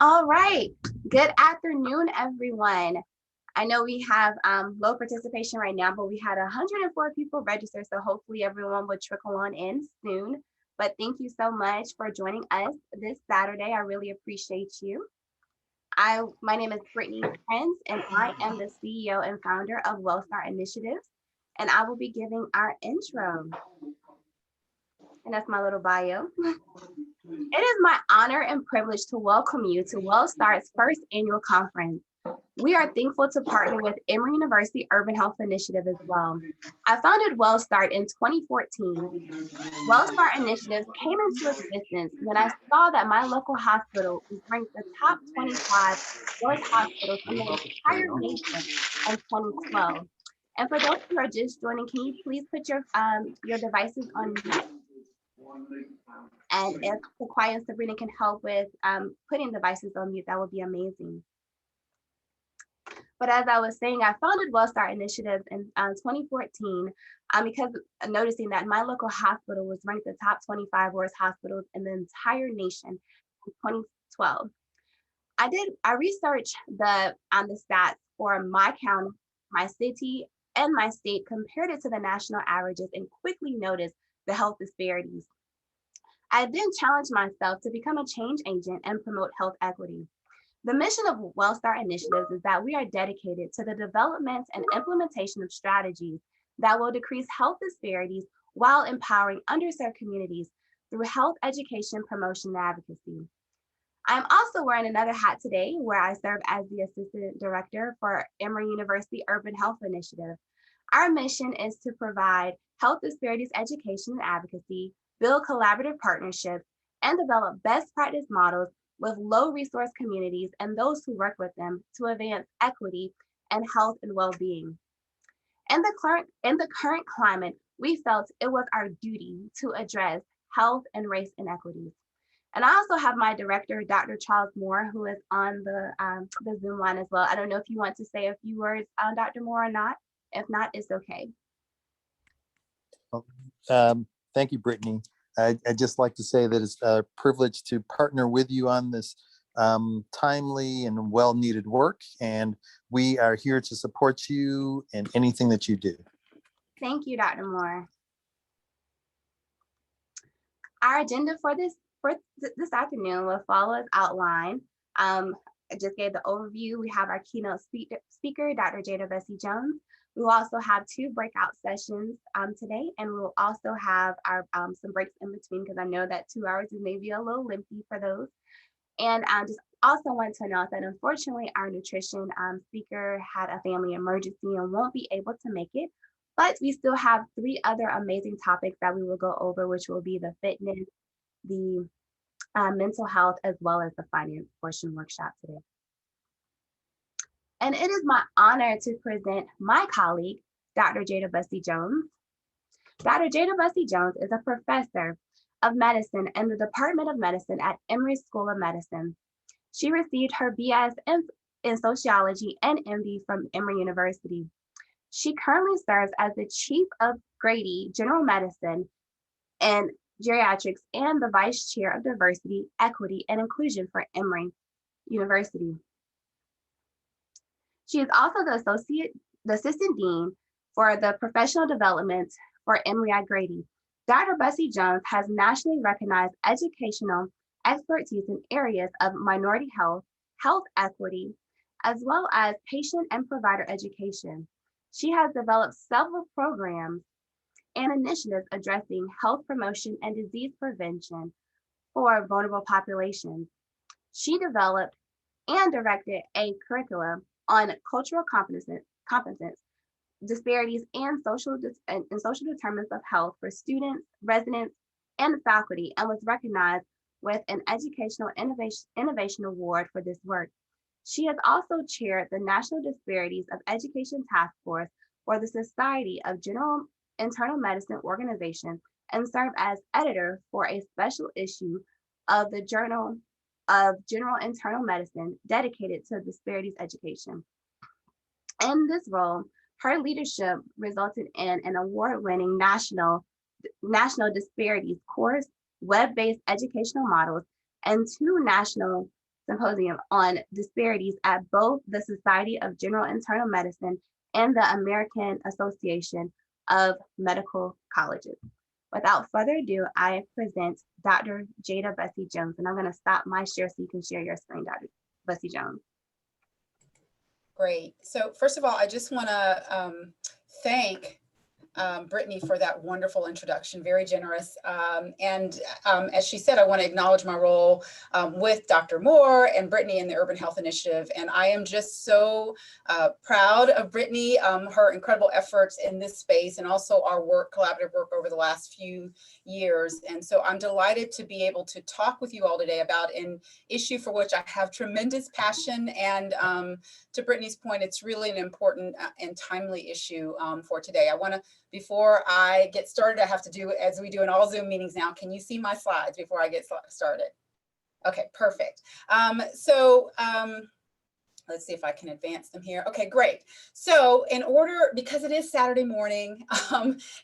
All right. Good afternoon, everyone. I know we have low participation right now, but we had 104 people register, so hopefully everyone will trickle on in soon. But thank you so much for joining us this Saturday. I really appreciate you. My name is Brittany Prince, and I am the CEO and founder of WellStart Initiatives, and I will be giving our intro. And that's my little bio. It is my honor and privilege to welcome you to WellStart's first annual conference. We are thankful to partner with Emory University Urban Health Initiative as well. I founded WellStart in 2014. WellStart initiatives came into existence when I saw that my local hospital was ranked the top 25 worst hospitals in the entire nation in 2012. And for those who are just joining, can you please put your devices on mute? And if Sequoia and Sabrina can help with putting devices on mute, that would be amazing. But as I was saying, I founded WellStart Initiative in 2014 because noticing that my local hospital was ranked the top 25 worst hospitals in the entire nation in 2012. I researched the stats for my county, my city, and my state, compared it to the national averages, and quickly noticed the health disparities. I then challenged myself to become a change agent and promote health equity. The mission of WellStart Initiatives is that we are dedicated to the development and implementation of strategies that will decrease health disparities while empowering underserved communities through health education, promotion, and advocacy. I'm also wearing another hat today where I serve as the Assistant Director for Emory University Urban Health Initiative. Our mission is to provide health disparities education and advocacy, build collaborative partnerships, and develop best practice models with low resource communities and those who work with them to advance equity and health and well-being. In the current climate, we felt it was our duty to address health and race inequities. And I also have my director, Dr. Charles Moore, who is on the Zoom line as well. I don't know if you want to say a few words on Dr. Moore or not. If not, it's okay. Thank you, Brittany. I'd just like to say that it's a privilege to partner with you on this timely and well-needed work, and we are here to support you in anything that you do. Thank you, Dr. Moore. Our agenda for this afternoon will follow as outlined. I just gave the overview. We have our keynote speaker, Dr. Jada Bessie Jones. We will also have 2 breakout sessions today, and we'll also have our some breaks in between because I know that 2 hours is maybe a little lengthy for those. And I just also want to announce that unfortunately our nutrition speaker had a family emergency and won't be able to make it, but we still have 3 other amazing topics that we will go over, which will be the fitness, the mental health, as well as the finance portion workshop today. And it is my honor to present my colleague, Dr. Jada Bessie Jones. Dr. Jada Bessie Jones is a professor of medicine in the Department of Medicine at Emory School of Medicine. She received her BS in sociology and MD from Emory University. She currently serves as the Chief of Grady General Medicine and Geriatrics and the Vice Chair of Diversity, Equity, and Inclusion for Emory University. She is also the Assistant Dean for the Professional Development for Emory at Grady. Dr. Bessie Jones has nationally recognized educational expertise in areas of minority health, health equity, as well as patient and provider education. She has developed several programs and initiatives addressing health promotion and disease prevention for vulnerable populations. She developed and directed a curriculum on cultural competence, disparities, and social determinants of health for students, residents, and faculty, and was recognized with an Educational Innovation Award for this work. She has also chaired the National Disparities of Education Task Force for the Society of General Internal Medicine Organization and served as editor for a special issue of the Journal of General Internal Medicine dedicated to disparities education. In this role, her leadership resulted in an award-winning national disparities course, web-based educational models, and 2 national symposium on disparities at both the Society of General Internal Medicine and the American Association of Medical Colleges. Without further ado, I present Dr. Jada Bessie Jones, and I'm going to stop my share so you can share your screen, Dr. Bessie Jones. Great. So first of all, I just want to thank Brittany for that wonderful introduction, very generous. As she said, I want to acknowledge my role with Dr. Moore and Brittany in the Urban Health Initiative. And I am just so proud of Brittany, her incredible efforts in this space, and also our work, collaborative work over the last few years. And so I'm delighted to be able to talk with you all today about an issue for which I have tremendous passion. And to Brittany's point, it's really an important and timely issue for today. I want to, before I get started, I have to do, as we do in all Zoom meetings now, can you see my slides before I get started? Okay, perfect. Let's see if I can advance them here. Okay, great. So in order, because it is Saturday morning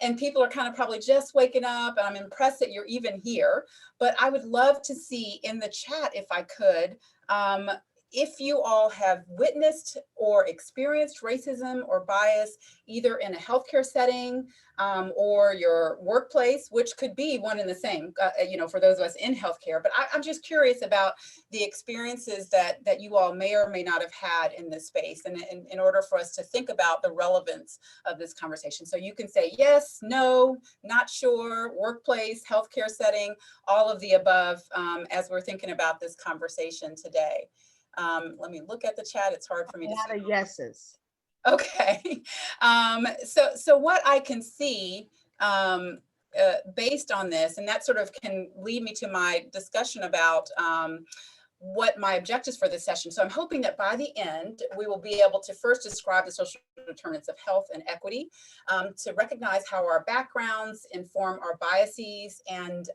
and people are kind of probably just waking up, and I'm impressed that you're even here, but I would love to see in the chat, if I could, if you all have witnessed or experienced racism or bias, either in a healthcare setting or your workplace, which could be one and the same, for those of us in healthcare. But I'm just curious about the experiences that you all may or may not have had in this space, and in order for us to think about the relevance of this conversation. So you can say yes, no, not sure, workplace, healthcare setting, all of the above, as we're thinking about this conversation today. Let me look at the chat. It's hard for me to see. A lot of yeses. Okay. So what I can see based on this, and that sort of can lead me to my discussion about what my objectives for this session. So I'm hoping that by the end, we will be able to first describe the social determinants of health and equity, to recognize how our backgrounds inform our biases, and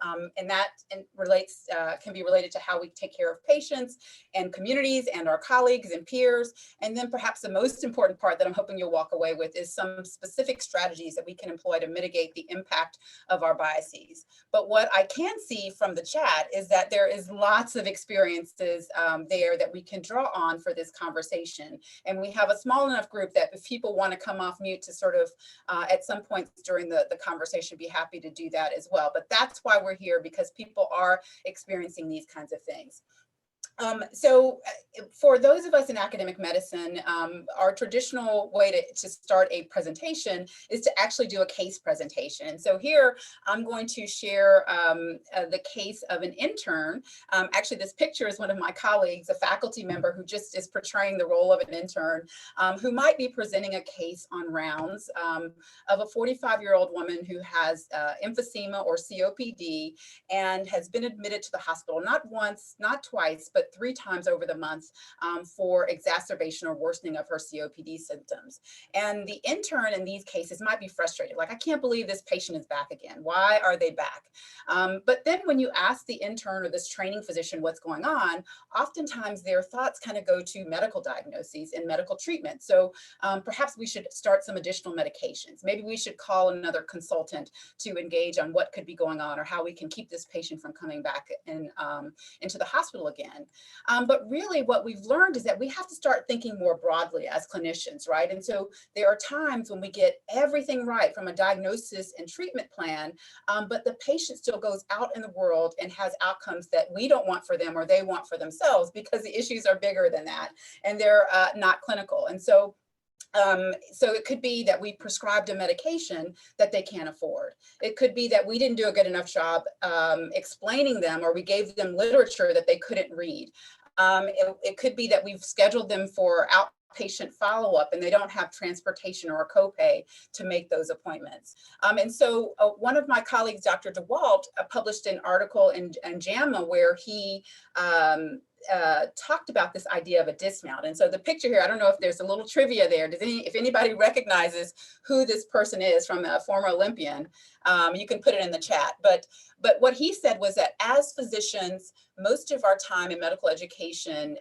that relates, can be related to how we take care of patients and communities and our colleagues and peers. And then perhaps the most important part that I'm hoping you'll walk away with is some specific strategies that we can employ to mitigate the impact of our biases. But what I can see from the chat is that there is lots of experiences there that we can draw on for this conversation. And we have a small enough group that if people want to come off mute to sort of at some point during the conversation, be happy to do that as well. But that's why we're here, because people are experiencing these kinds of things. So for those of us in academic medicine, our traditional way to start a presentation is to actually do a case presentation. And so here I'm going to share the case of an intern. Actually, this picture is one of my colleagues, a faculty member who just is portraying the role of an intern, who might be presenting a case on rounds of a 45-year-old woman who has emphysema or COPD and has been admitted to the hospital, not once, not twice, but 3 times over the month for exacerbation or worsening of her COPD symptoms. And the intern in these cases might be frustrated, like, I can't believe this patient is back again. Why are they back? But then when you ask the intern or this training physician what's going on, oftentimes their thoughts kind of go to medical diagnoses and medical treatment. So perhaps we should start some additional medications. Maybe we should call another consultant to engage on what could be going on, or how we can keep this patient from coming back into the hospital again. But really what we've learned is that we have to start thinking more broadly as clinicians, right? And so there are times when we get everything right from a diagnosis and treatment plan, but the patient still goes out in the world and has outcomes that we don't want for them or they want for themselves, because the issues are bigger than that and they're not clinical. And so it could be that we prescribed a medication that they can't afford. It could be that we didn't do a good enough job explaining them, or we gave them literature that they couldn't read. It could be that we've scheduled them for outpatient follow-up and they don't have transportation or a copay to make those appointments. And so one of my colleagues, Dr. DeWalt, published an article in JAMA where he talked about this idea of a dismount. And so the picture here, I don't know if there's a little trivia there. If anybody recognizes who this person is from a former Olympian, You can put it in the chat, but what he said was that as physicians, most of our time in medical education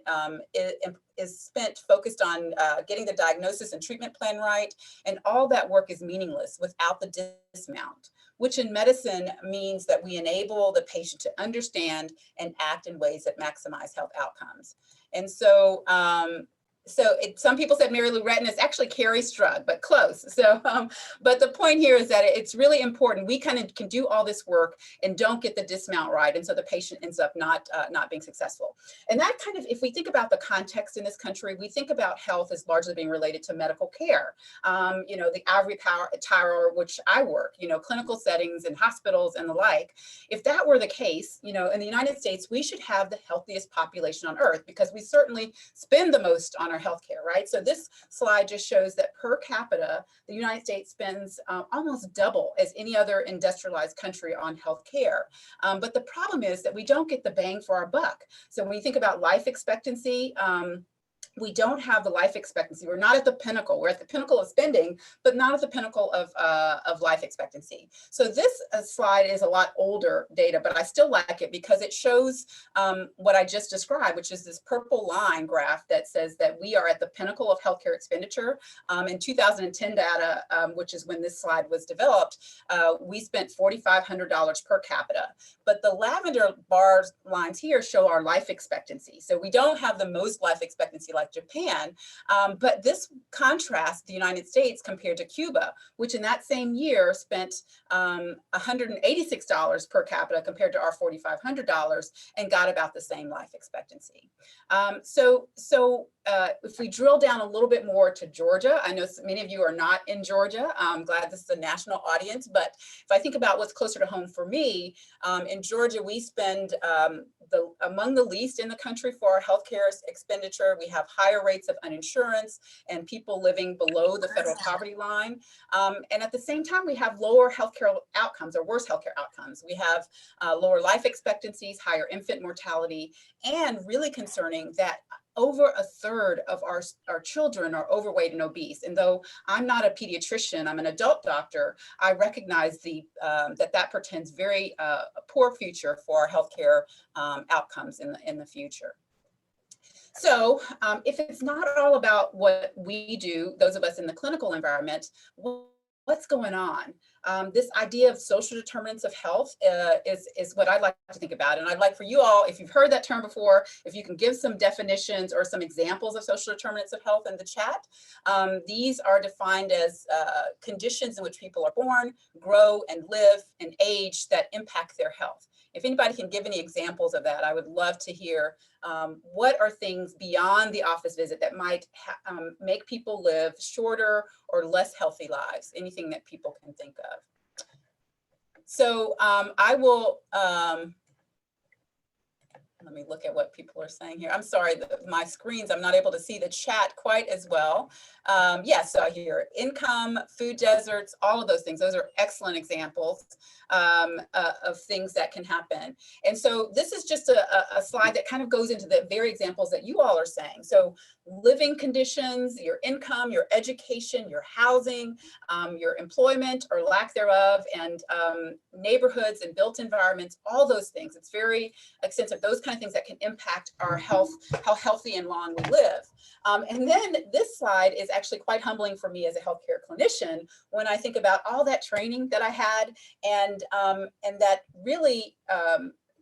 is spent focused on getting the diagnosis and treatment plan right, and all that work is meaningless without the dismount, which in medicine means that we enable the patient to understand and act in ways that maximize health outcomes. And so, some people said Mary Lou Retton, is actually Carrie Strug, but close. So, but the point here is that it's really important. We kind of can do all this work and don't get the dismount right, and so the patient ends up not being successful. And that kind of, if we think about the context in this country, we think about health as largely being related to medical care. You know, the ivory tower, which I work, you know, clinical settings and hospitals and the like. If that were the case, you know, in the United States, we should have the healthiest population on earth, because we certainly spend the most on our healthcare, right? So this slide just shows that per capita, the United States spends almost double as any other industrialized country on healthcare. But the problem is that we don't get the bang for our buck. So when you think about life expectancy, we don't have the life expectancy. We're not at the pinnacle. We're at the pinnacle of spending, but not at the pinnacle of life expectancy. So this slide is a lot older data, but I still like it because it shows what I just described, which is this purple line graph that says that we are at the pinnacle of healthcare expenditure. In 2010 data, which is when this slide was developed, we spent $4,500 per capita. But the lavender bars lines here show our life expectancy. So we don't have the most life expectancy like Japan, but this contrasts the United States compared to Cuba, which in that same year spent $186 per capita compared to our $4,500, and got about the same life expectancy. If we drill down a little bit more to Georgia, I know many of you are not in Georgia. I'm glad this is a national audience, but if I think about what's closer to home for me, in Georgia, we spend among the least in the country for our healthcare expenditure. We have higher rates of uninsurance and people living below the federal poverty line. And at the same time, we have lower healthcare outcomes, or worse healthcare outcomes. We have lower life expectancies, higher infant mortality, and really concerning that over a third of our children are overweight and obese. And though I'm not a pediatrician, I'm an adult doctor, I recognize that portends very poor future for our healthcare outcomes in the future. So if it's not all about what we do, those of us in the clinical environment, what's going on? This idea of social determinants of health is what I'd like to think about. And I'd like for you all, if you've heard that term before, if you can give some definitions or some examples of social determinants of health in the chat. These are defined as conditions in which people are born, grow, and live and age that impact their health. If anybody can give any examples of that, I would love to hear what are things beyond the office visit that might make people live shorter or less healthy lives, anything that people can think of. So I will, let me look at what people are saying here. I'm sorry, my screens, I'm not able to see the chat quite as well. Yes, so I hear income, food deserts, all of those things. Those are excellent examples of things that can happen. And so this is just a slide that kind of goes into the very examples that you all are saying. So living conditions, your income, your education, your housing, your employment or lack thereof, and neighborhoods and built environments, all those things. It's very extensive. Those kind of things that can impact our health, how healthy and long we live. And then this slide is actually quite humbling for me as a healthcare clinician when I think about all that training that I had, and that really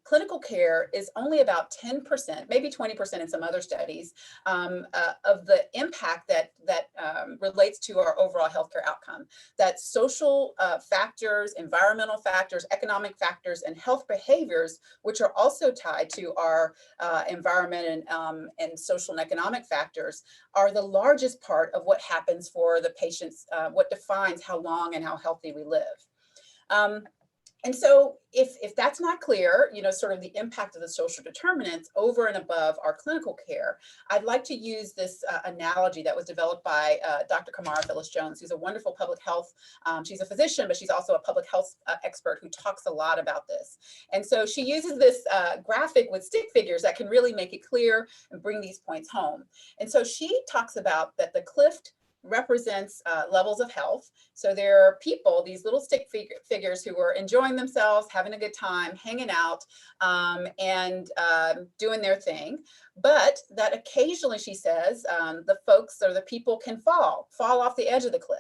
clinical care is only about 10%, maybe 20% in some other studies, of the impact that relates to our overall healthcare outcome. That social factors, environmental factors, economic factors, and health behaviors, which are also tied to our environment and social and economic factors, are the largest part of what happens for the patients, what defines how long and how healthy we live. And so if that's not clear, you know, sort of the impact of the social determinants over and above our clinical care, I'd like to use this analogy that was developed by Dr. Kamara Phyllis-Jones, who's a wonderful public health, she's a physician, but she's also a public health expert who talks a lot about this. And so she uses this graphic with stick figures that can really make it clear and bring these points home. And so she talks about that the cliff represents levels of health. So there are people, these little stick figures who are enjoying themselves, having a good time, hanging out, and doing their thing. But that occasionally, she says, the folks or the people can fall off the edge of the cliff.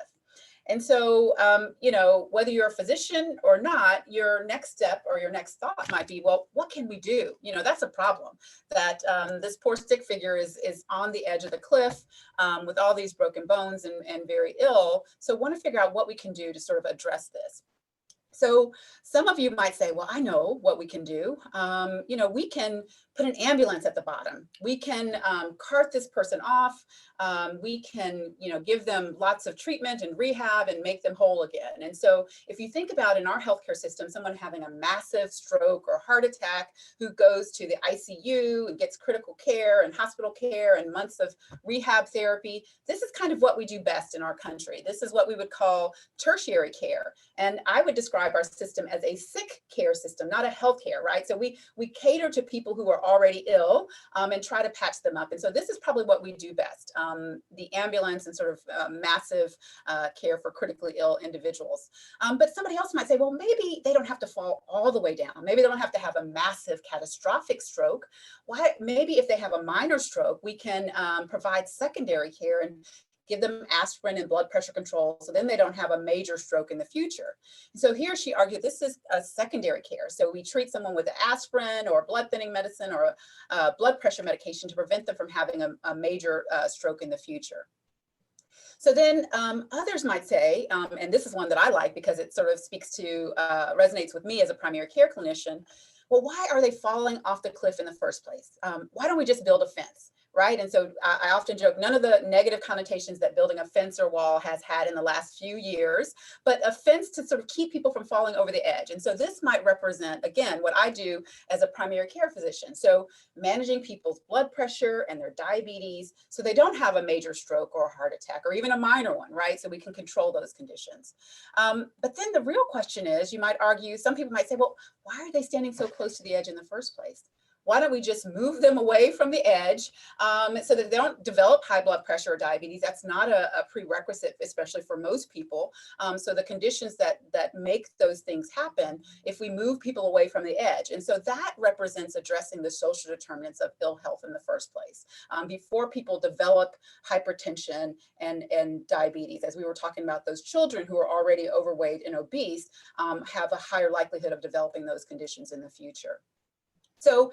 And so, you know, whether you're a physician or not, your next step or your next thought might be, well, what can we do? You know, that's a problem, that this poor stick figure is on the edge of the cliff with all these broken bones and very ill. So want to figure out what we can do to sort of address this. So some of you might say, well, I know what we can do. You know, we can put an ambulance at the bottom. We can cart this person off. We can, you know, give them lots of treatment and rehab and make them whole again. And so if you think about in our healthcare system, someone having a massive stroke or heart attack who goes to the ICU and gets critical care and hospital care and months of rehab therapy, this is kind of what we do best in our country. This is what we would call tertiary care. And I would describe our system as a sick care system, not a health care, right? So we cater to people who are already ill and try to patch them up. And so this is probably what we do best, the ambulance and sort of massive care for critically ill individuals. But somebody else might say, well, maybe they don't have to fall all the way down. Maybe they don't have to have a massive catastrophic stroke. Why? Maybe if they have a minor stroke, we can provide secondary care and give them aspirin and blood pressure control, so then they don't have a major stroke in the future. So here she argued this is a secondary care. So we treat someone with aspirin or blood thinning medicine or blood pressure medication to prevent them from having a major stroke in the future. So then others might say, and this is one that I like because it sort of speaks to, resonates with me as a primary care clinician, well, why are they falling off the cliff in the first place? Why don't we just build a fence? Right. And so I often joke, none of the negative connotations that building a fence or wall has had in the last few years, but a fence to sort of keep people from falling over the edge. And so this might represent, again, what I do as a primary care physician. So managing people's blood pressure and their diabetes so they don't have a major stroke or a heart attack or even a minor one, right? So we can control those conditions. But then the real question is, you might argue, some people might say, well, why are they standing so close to the edge in the first place? Why don't we just move them away from the edge so that they don't develop high blood pressure or diabetes? That's not a prerequisite, especially for most people. So the conditions that make those things happen, if we move people away from the edge. And so that represents addressing the social determinants of ill health in the first place. Before people develop hypertension and diabetes, as we were talking about, those children who are already overweight and obese have a higher likelihood of developing those conditions in the future. So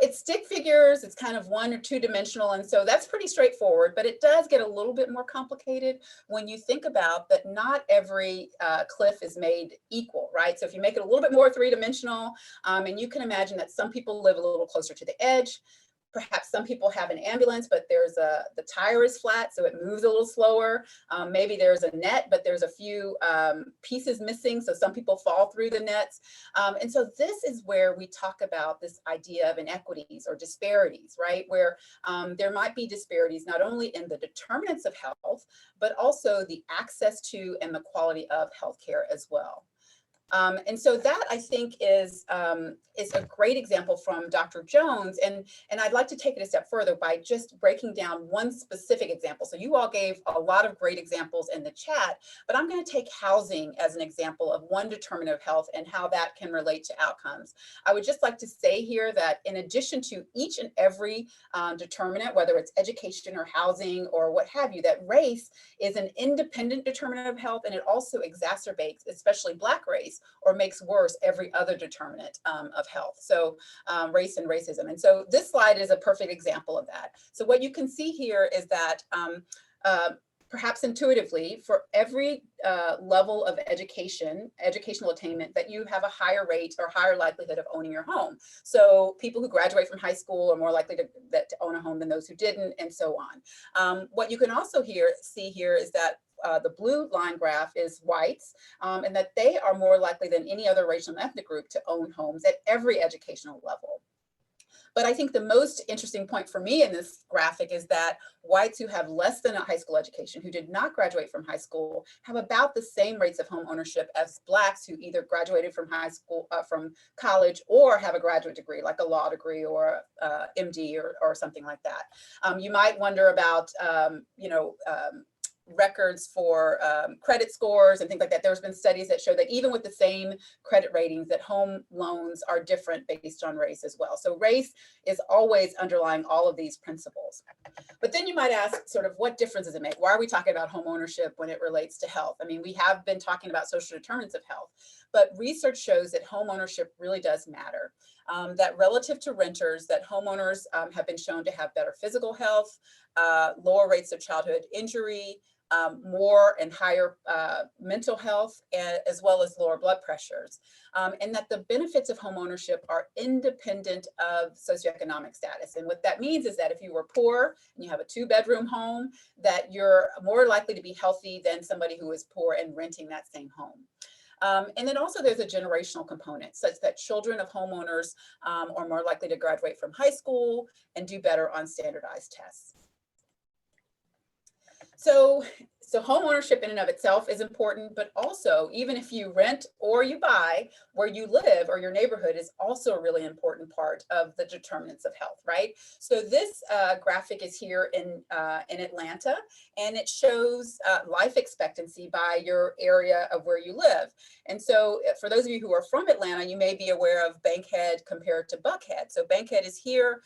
it's stick figures, it's kind of one or two dimensional. And so that's pretty straightforward, but it does get a little bit more complicated when you think about that not every cliff is made equal, right? So if you make it a little bit more three-dimensional, and you can imagine that some people live a little closer to the edge. Perhaps some people have an ambulance, but the tire is flat, so it moves a little slower. Maybe there's a net, but there's a few pieces missing, so some people fall through the nets. And so this is where we talk about this idea of inequities or disparities, right? Where there might be disparities not only in the determinants of health, but also the access to and the quality of healthcare as well. And so that, I think, is a great example from Dr. Jones. And I'd like to take it a step further by just breaking down one specific example. So you all gave a lot of great examples in the chat, but I'm going to take housing as an example of one determinant of health and how that can relate to outcomes. I would just like to say here that in addition to each and every determinant, whether it's education or housing or what have you, that race is an independent determinant of health, and it also exacerbates, especially Black race, or makes worse every other determinant of health. So race and racism. And so this slide is a perfect example of that. So what you can see here is that perhaps intuitively, for every level of educational attainment, that you have a higher rate or higher likelihood of owning your home. So people who graduate from high school are more likely to own a home than those who didn't, and so on. What you can also see here is that the blue line graph is whites, and that they are more likely than any other racial and ethnic group to own homes at every educational level. But I think the most interesting point for me in this graphic is that whites who have less than a high school education, who did not graduate from high school, have about the same rates of home ownership as Blacks who either graduated from high school, from college, or have a graduate degree, like a law degree or MD or something like that. You might wonder about, records for credit scores and things like that. There's been studies that show that even with the same credit ratings, that home loans are different based on race as well. So race is always underlying all of these principles. But then you might ask, sort of, what difference does it make? Why are we talking about home ownership when it relates to health? I mean, we have been talking about social determinants of health, but research shows that home ownership really does matter. That relative to renters, that homeowners have been shown to have better physical health, lower rates of childhood injury, more and higher mental health, as well as lower blood pressures. And that the benefits of home ownership are independent of socioeconomic status. And what that means is that if you were poor and you have a 2-bedroom home, that you're more likely to be healthy than somebody who is poor and renting that same home. And then also there's a generational component, such that children of homeowners are more likely to graduate from high school and do better on standardized tests. So home ownership in and of itself is important, but also even if you rent or you buy, where you live or your neighborhood is also a really important part of the determinants of health, right? So this graphic is here in Atlanta, and it shows life expectancy by your area of where you live. And so for those of you who are from Atlanta, you may be aware of Bankhead compared to Buckhead. So Bankhead is here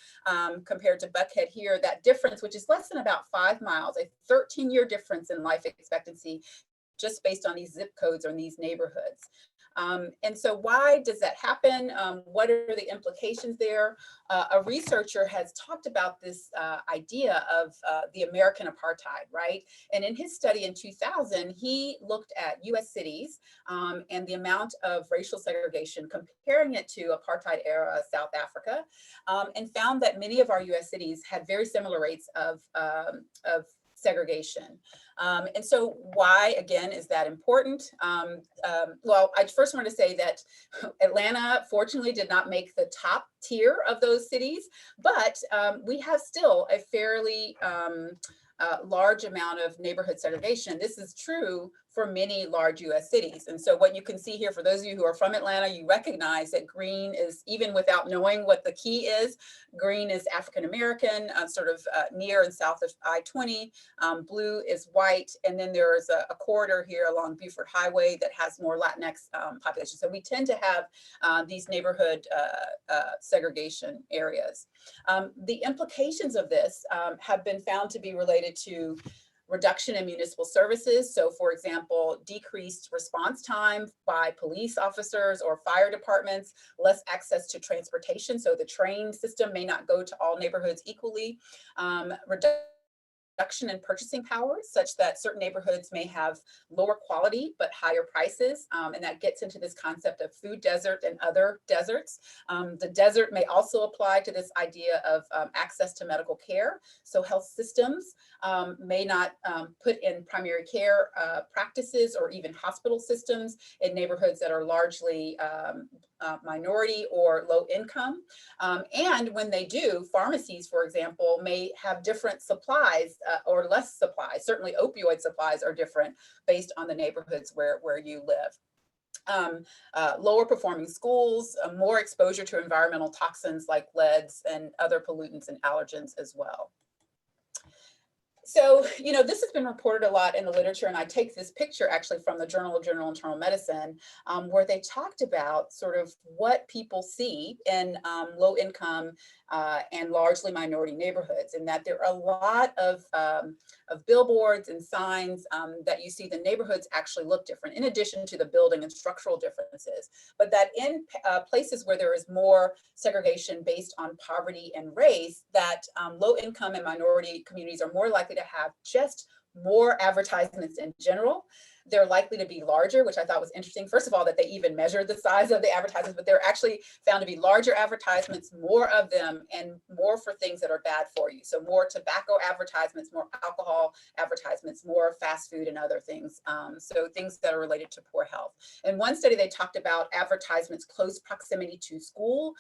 compared to Buckhead here. That difference, which is less than about 5 miles, a 13-year difference in life expectancy, just based on these zip codes or in these neighborhoods. And so why does that happen? What are the implications there? A researcher has talked about this idea of the American apartheid, right? And in his study in 2000, he looked at US cities and the amount of racial segregation, comparing it to apartheid era South Africa, and found that many of our US cities had very similar rates of segregation. And so why, again, is that important? Well, I first want to say that Atlanta, fortunately, did not make the top tier of those cities, but we have still a fairly large amount of neighborhood segregation. This is true for many large US cities. And so what you can see here, for those of you who are from Atlanta, you recognize that green is, even without knowing what the key is, green is African-American, sort of near and south of I-20, blue is white, and then there's a corridor here along Buford Highway that has more Latinx population. So we tend to have these neighborhood segregation areas. The implications of this have been found to be related to reduction in municipal services. So for example, decreased response time by police officers or fire departments, less access to transportation. So the train system may not go to all neighborhoods equally. Reduction in purchasing power, such that certain neighborhoods may have lower quality but higher prices, and that gets into this concept of food desert and other deserts. The desert may also apply to this idea of access to medical care. So health systems may not put in primary care practices or even hospital systems in neighborhoods that are largely minority or low income. And when they do, pharmacies, for example, may have different supplies or less supplies. Certainly opioid supplies are different based on the neighborhoods where you live. Lower performing schools, more exposure to environmental toxins like leads and other pollutants and allergens as well. So, you know, this has been reported a lot in the literature, and I take this picture actually from the Journal of General Internal Medicine, where they talked about sort of what people see in low income and largely minority neighborhoods, and that there are a lot of billboards and signs that you see the neighborhoods actually look different, in addition to the building and structural differences, but that in places where there is more segregation based on poverty and race, that low income and minority communities are more likely to have just more advertisements in general. They're likely to be larger, which I thought was interesting. First of all, that they even measured the size of the advertisements, but they're actually found to be larger advertisements, more of them, and more for things that are bad for you. So more tobacco advertisements, more alcohol advertisements, more fast food and other things. So things that are related to poor health. In one study, they talked about advertisements close proximity to school,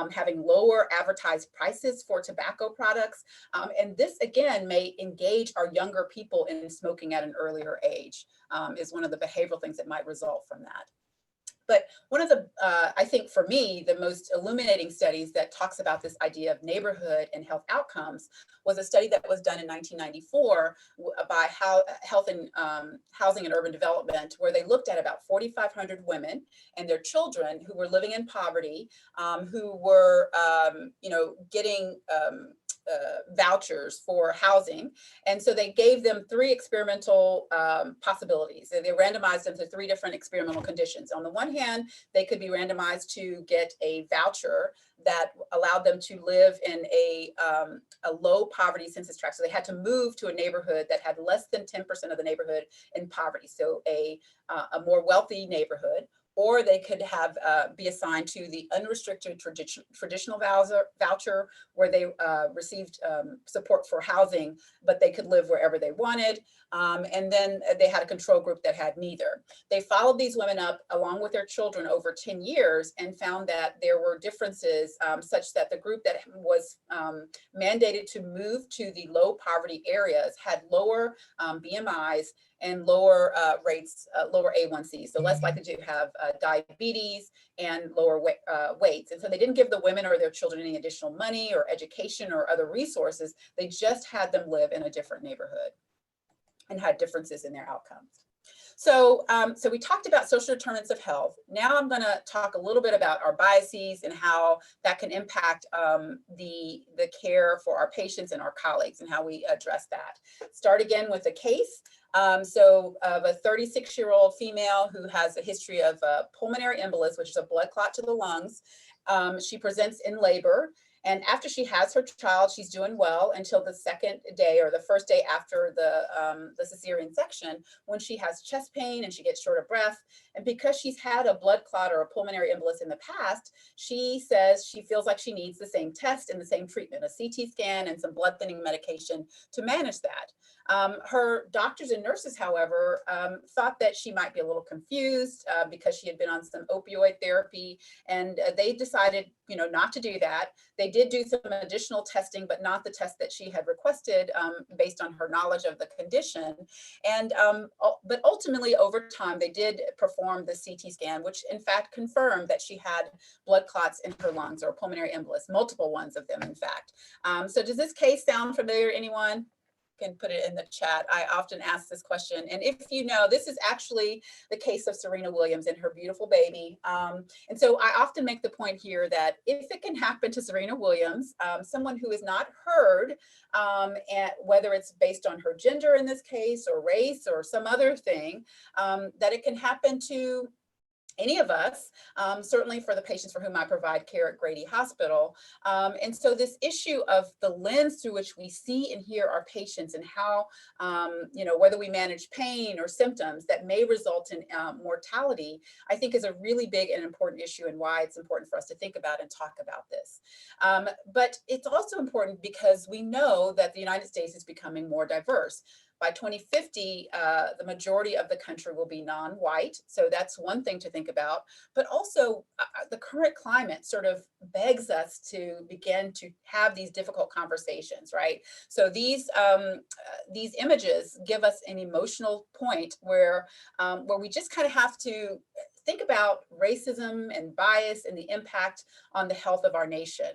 having lower advertised prices for tobacco products. And this, again, may engage our younger people in smoking at an earlier age. Is one of the behavioral things that might result from that. But one of the, I think for me, the most illuminating studies that talks about this idea of neighborhood and health outcomes was a study that was done in 1994 by Health and Housing and Urban Development, where they looked at about 4,500 women and their children who were living in poverty, who were, getting vouchers for housing. And so they gave them 3 experimental possibilities. They randomized them to 3 different experimental conditions. On the one hand, they could be randomized to get a voucher that allowed them to live in a low poverty census tract. So they had to move to a neighborhood that had less than 10% of the neighborhood in poverty. So a more wealthy neighborhood. Or they could have be assigned to the unrestricted traditional voucher, where they received support for housing, but they could live wherever they wanted. And then they had a control group that had neither. They followed these women up along with their children over 10 years and found that there were differences such that the group that was mandated to move to the low poverty areas had lower BMIs and lower rates, lower A1Cs, so less likely to have diabetes and lower weights. And so they didn't give the women or their children any additional money or education or other resources. They just had them live in a different neighborhood and had differences in their outcomes. So, so we talked about social determinants of health. Now I'm going to talk a little bit about our biases and how that can impact the care for our patients and our colleagues and how we address that. Start again with a case. So of a 36-year-old female who has a history of pulmonary embolus, which is a blood clot to the lungs. She presents in labor. And after she has her child, she's doing well until the second day or the first day after the cesarean section, when she has chest pain and she gets short of breath. And because she's had a blood clot or a pulmonary embolus in the past, she says she feels like she needs the same test and the same treatment, a CT scan and some blood thinning medication to manage that. Her doctors and nurses, however, thought that she might be a little confused because she had been on some opioid therapy, and they decided, not to do that. They did do some additional testing, but not the test that she had requested based on her knowledge of the condition. And but ultimately, over time, they did perform the CT scan, which in fact confirmed that she had blood clots in her lungs, or pulmonary embolus, multiple ones of them, in fact. So does this case sound familiar to anyone? Can put it in the chat. I often ask this question. And if you know, this is actually the case of Serena Williams and her beautiful baby. And so I often make the point here that if it can happen to Serena Williams, someone who is not heard, and whether it's based on her gender in this case, or race, or some other thing, that it can happen to any of us, certainly for the patients for whom I provide care at Grady Hospital. And so this issue of the lens through which we see and hear our patients, and how, whether we manage pain or symptoms that may result in mortality, I think is a really big and important issue, and why it's important for us to think about and talk about this. But it's also important because we know that the United States is becoming more diverse. By 2050, the majority of the country will be non-white. So that's one thing to think about. But also, the current climate sort of begs us to begin to have these difficult conversations, right? So these images give us an emotional point where we just kind of have to think about racism and bias and the impact on the health of our nation.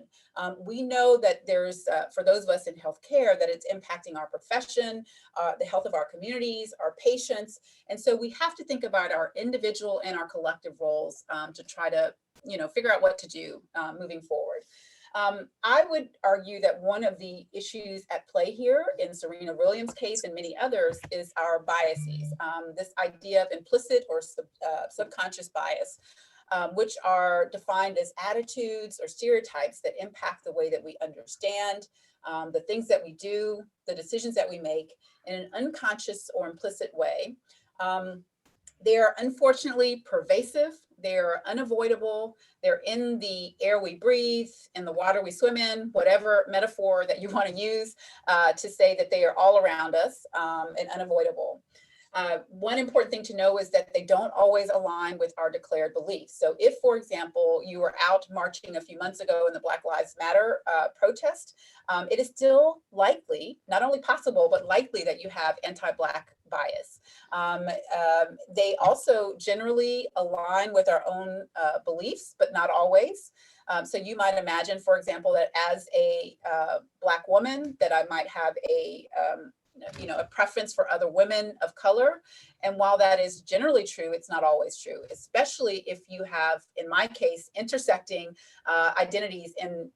We know that there's, for those of us in healthcare, that it's impacting our profession, the health of our communities, our patients. And so we have to think about our individual and our collective roles to try to, figure out what to do moving forward. I would argue that one of the issues at play here in Serena Williams' case and many others is our biases, this idea of implicit or subconscious bias, which are defined as attitudes or stereotypes that impact the way that we understand the things that we do, the decisions that we make in an unconscious or implicit way. They are unfortunately pervasive. They're unavoidable. They're in the air we breathe, in the water we swim in, whatever metaphor that you want to use to say that they are all around us and unavoidable. One important thing to know is that they don't always align with our declared beliefs. So if, for example, you were out marching a few months ago in the Black Lives Matter protest, it is still likely, not only possible, but likely that you have anti-Black bias. They also generally align with our own beliefs, but not always. So you might imagine, for example, that as a Black woman, that I might have a preference for other women of color. And while that is generally true, it's not always true, especially if you have, in my case, intersecting identities in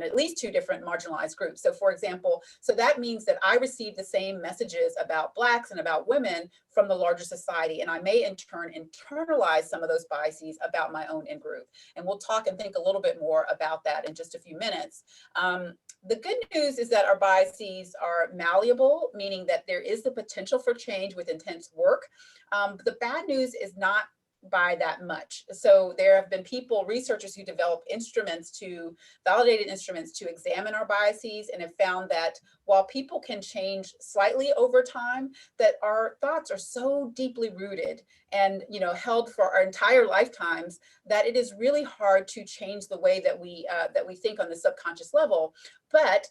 at least two different marginalized groups. So for example, so that means that I receive the same messages about Blacks and about women from the larger society, and I may in turn internalize some of those biases about my own in-group. And we'll talk and think a little bit more about that in just a few minutes. The good news is that our biases are malleable, meaning that there is the potential for change with intense work. But the bad news is not by that much. So there have been researchers who develop validated instruments to examine our biases, and have found that while people can change slightly over time, that our thoughts are so deeply rooted and held for our entire lifetimes that it is really hard to change the way that we think on the subconscious level. But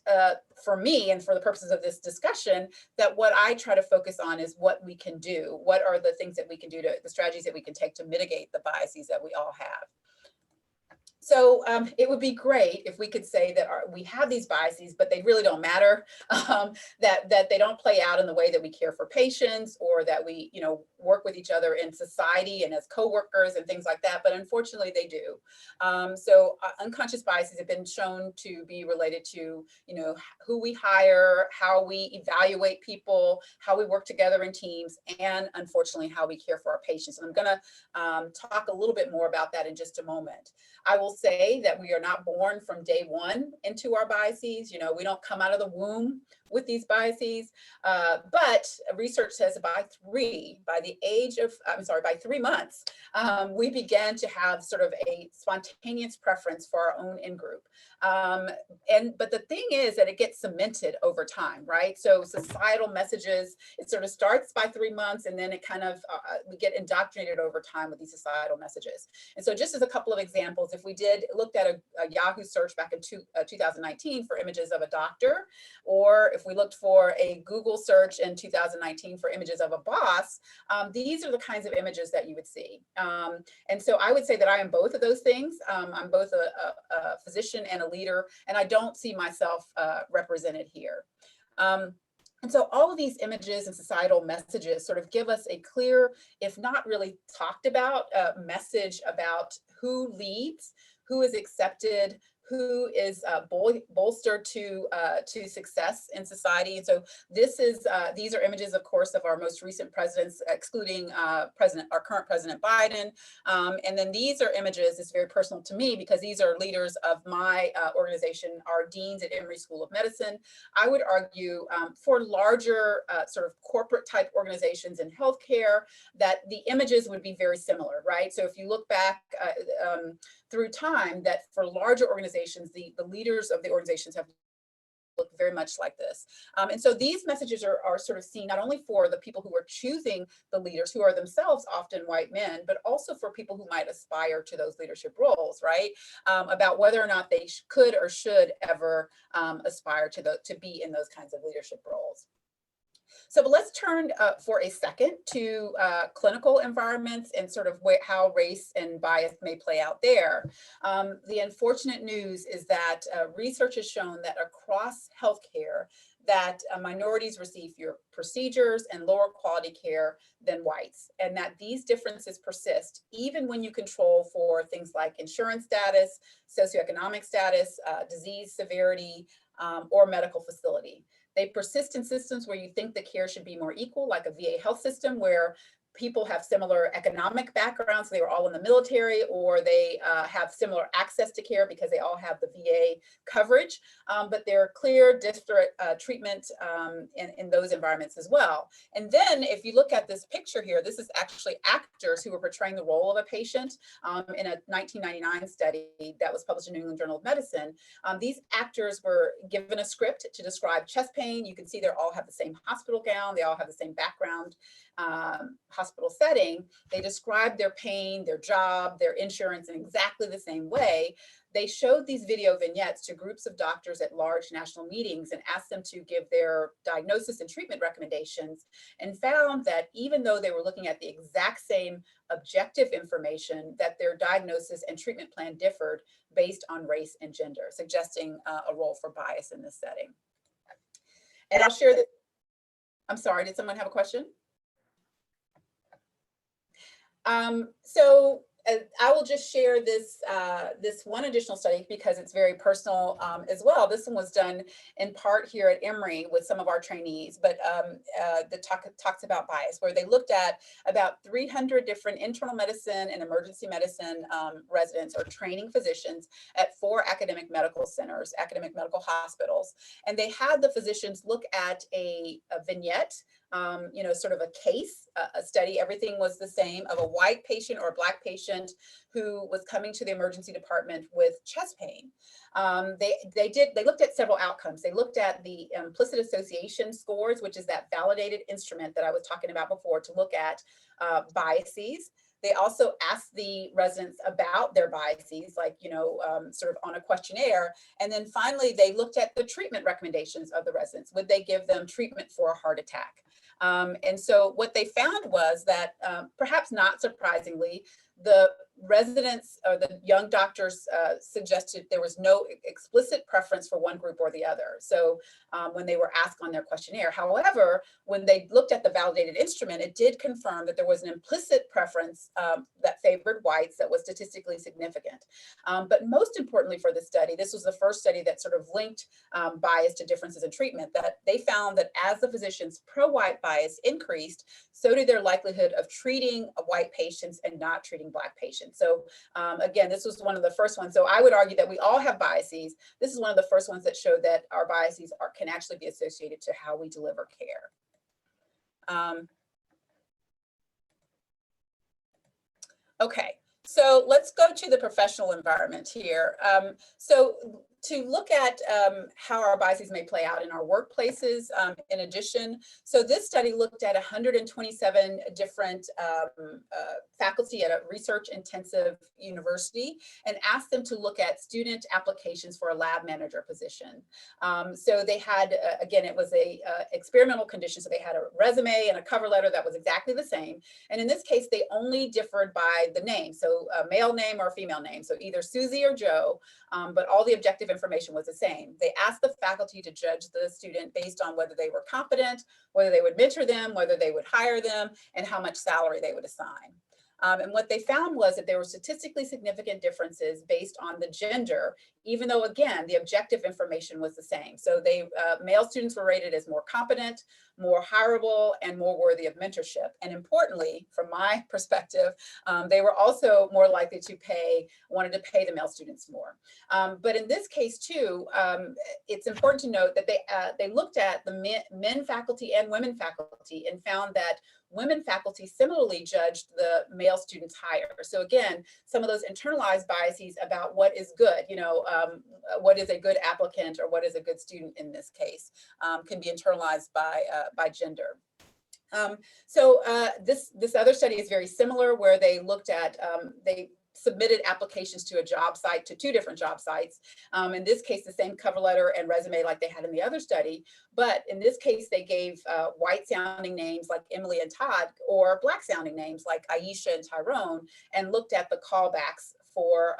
for me, and for the purposes of this discussion, that what I try to focus on is what we can do. What are the things that we can do, the strategies that we can take to mitigate the biases that we all have. So it would be great if we could say that we have these biases, but they really don't matter, that they don't play out in the way that we care for patients, or that we work with each other in society and as coworkers and things like that. But unfortunately, they do. So unconscious biases have been shown to be related to who we hire, how we evaluate people, how we work together in teams, and unfortunately, how we care for our patients. And I'm going to talk a little bit more about that in just a moment. I will say that we are not born from day one into our biases. We don't come out of the womb with these biases, but research says by 3 months, we began to have sort of a spontaneous preference for our own in-group. But the thing is that it gets cemented over time, right? So societal messages, it sort of starts by 3 months, and then it kind of, we get indoctrinated over time with these societal messages. And so just as a couple of examples, if we looked at a Yahoo search back in 2019 for images of a doctor, or if we looked for a Google search in 2019 for images of a boss, these are the kinds of images that you would see. And so I would say that I am both of those things. I'm both a physician and a leader, and I don't see myself represented here. And so all of these images and societal messages sort of give us a clear, if not really talked about, message about who leads, who is accepted, who is bolstered to success in society. And so these are images, of course, of our most recent presidents, excluding our current President Biden. And then these are images, it's very personal to me because these are leaders of my organization, our deans at Emory School of Medicine. I would argue for larger sort of corporate type organizations in healthcare, that the images would be very similar, right? So if you look back through time, that for larger organizations, the leaders of the organizations have looked very much like this. And so these messages are sort of seen not only for the people who are choosing the leaders, who are themselves often white men, but also for people who might aspire to those leadership roles, right? About whether or not they could or should ever aspire to be in those kinds of leadership roles. So, but let's turn for a second to clinical environments and sort of how race and bias may play out there. The unfortunate news is that research has shown that across healthcare, that minorities receive fewer procedures and lower quality care than whites, and that these differences persist even when you control for things like insurance status, socioeconomic status, disease severity, or medical facility. They persist in systems where you think the care should be more equal, like a VA health system where people have similar economic backgrounds, they were all in the military, or they have similar access to care because they all have the VA coverage, but there are clear disparate treatment in those environments as well. And then if you look at this picture here, this is actually actors who were portraying the role of a patient in a 1999 study that was published in New England Journal of Medicine. These actors were given a script to describe chest pain. You can see they all have the same hospital gown, they all have the same background, hospital setting. They describe their pain, their job, their insurance in exactly the same way. they showed these video vignettes to groups of doctors at large national meetings and asked them to give their diagnosis and treatment recommendations, and found that even though they were looking at the exact same objective information, that their diagnosis and treatment plan differed based on race and gender, suggesting a role for bias in this setting. And I'll share that. I'm sorry, did someone have a question? So I will just share this this one additional study because it's very personal as well. This one was done in part here at Emory with some of our trainees, but that talks about bias, where they looked at about 300 different internal medicine and emergency medicine residents or training physicians at 4 academic medical centers, academic medical hospitals, and they had the physicians look at a vignette, you know, sort of a case, a study. Everything was the same, of a white patient or a black patient who was coming to the emergency department with chest pain. They looked at several outcomes. They looked at the implicit association scores, which is that validated instrument that I was talking about before to look at biases. They also asked the residents about their biases, like, you know, sort of on a questionnaire. And then finally, they looked at the treatment recommendations of the residents. Would they give them treatment for a heart attack? And so what they found was that, perhaps not surprisingly, the residents or the young doctors suggested there was no explicit preference for one group or the other. So when they were asked on their questionnaire, however, when they looked at the validated instrument, it did confirm that there was an implicit preference that favored whites that was statistically significant. But most importantly for the study, this was the first study that sort of linked bias to differences in treatment, that they found that as the physicians' pro-white bias increased, so did their likelihood of treating white patients and not treating Black patients. So again, this was one of the first ones. So I would argue that we all have biases. This is one of the first ones that showed that our biases can actually be associated to how we deliver care. Okay, so let's go to the professional environment here. So to look at how our biases may play out in our workplaces, in addition, so this study looked at 127 different faculty at a research-intensive university and asked them to look at student applications for a lab manager position. So they had, again, it was a experimental condition, so they had a resume and a cover letter that was exactly the same. And in this case, they only differed by the name, so a male name or a female name, so either Susie or Joe, but all the objective information was the same. They asked the faculty to judge the student based on whether they were competent, whether they would mentor them, whether they would hire them, and how much salary they would assign. And what they found was that there were statistically significant differences based on the gender, even though, again, the objective information was the same. So male students were rated as more competent, more hireable, and more worthy of mentorship. And importantly, from my perspective, they were also more likely to wanted to pay the male students more. But in this case too, it's important to note that they looked at the men faculty and women faculty and found that women faculty similarly judged the male students higher. So again, some of those internalized biases about what is good, you know, what is a good applicant or what is a good student in this case, can be internalized by gender. This other study is very similar, where they looked at, they submitted applications to a job site, to 2 different job sites. In this case, the same cover letter and resume like they had in the other study. But in this case, they gave white sounding names like Emily and Todd, or Black sounding names like Aisha and Tyrone, and looked at the callbacks for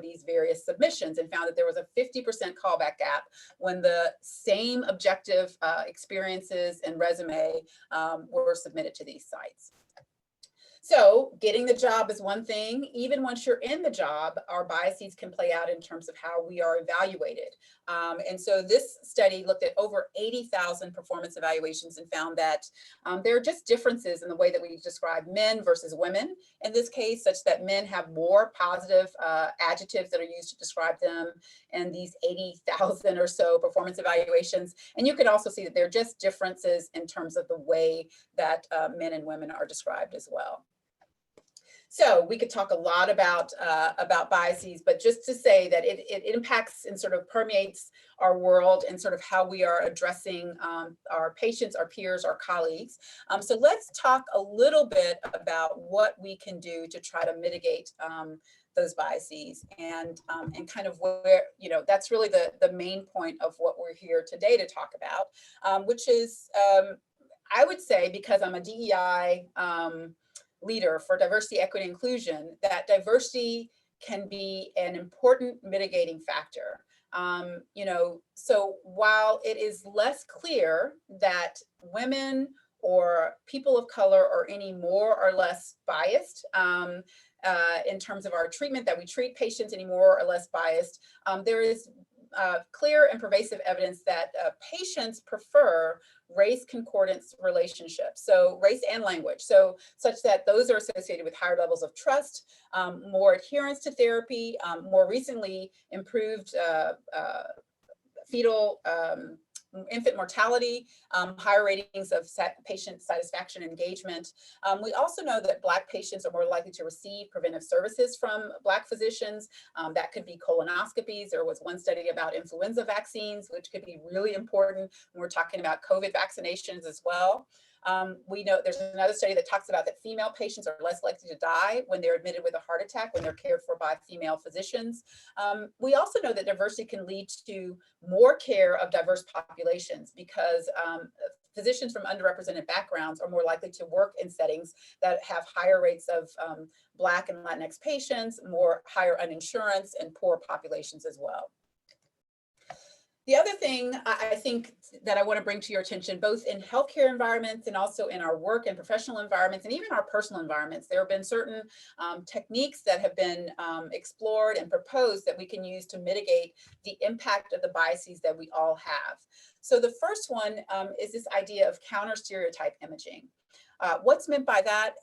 these various submissions, and found that there was a 50% callback gap when the same objective experiences and resume were submitted to these sites. So getting the job is one thing. Even once you're in the job, our biases can play out in terms of how we are evaluated. And so this study looked at over 80,000 performance evaluations and found that there are just differences in the way that we describe men versus women in this case, such that men have more positive adjectives that are used to describe them in these 80,000 or so performance evaluations. And you can also see that there are just differences in terms of the way that men and women are described as well. So we could talk a lot about biases, but just to say that it impacts and sort of permeates our world and sort of how we are addressing our patients, our peers, our colleagues. So let's talk a little bit about what we can do to try to mitigate those biases, and kind of where, you know, that's really the main point of what we're here today to talk about, which is, I would say, because I'm a DEI leader for diversity, equity, inclusion, that diversity can be an important mitigating factor. You know, so while it is less clear that women or people of color are any more or less biased in terms of our treatment, that we treat patients any more or less biased, there is clear and pervasive evidence that patients prefer race concordance relationships, so race and language, so such that those are associated with higher levels of trust, more adherence to therapy, more recently improved fetal infant mortality, higher ratings of patient satisfaction and engagement. We also know that Black patients are more likely to receive preventive services from Black physicians. That could be colonoscopies. There was one study about influenza vaccines, which could be really important when we're talking about COVID vaccinations as well. We know there's another study that talks about that female patients are less likely to die when they're admitted with a heart attack when they're cared for by female physicians. We also know that diversity can lead to more care of diverse populations because physicians from underrepresented backgrounds are more likely to work in settings that have higher rates of Black and Latinx patients, higher uninsurance, and poor populations as well. The other thing I think that I want to bring to your attention, both in healthcare environments and also in our work and professional environments and even our personal environments, there have been certain techniques that have been explored and proposed that we can use to mitigate the impact of the biases that we all have. So the first one is this idea of counter stereotype imaging. What's meant by that?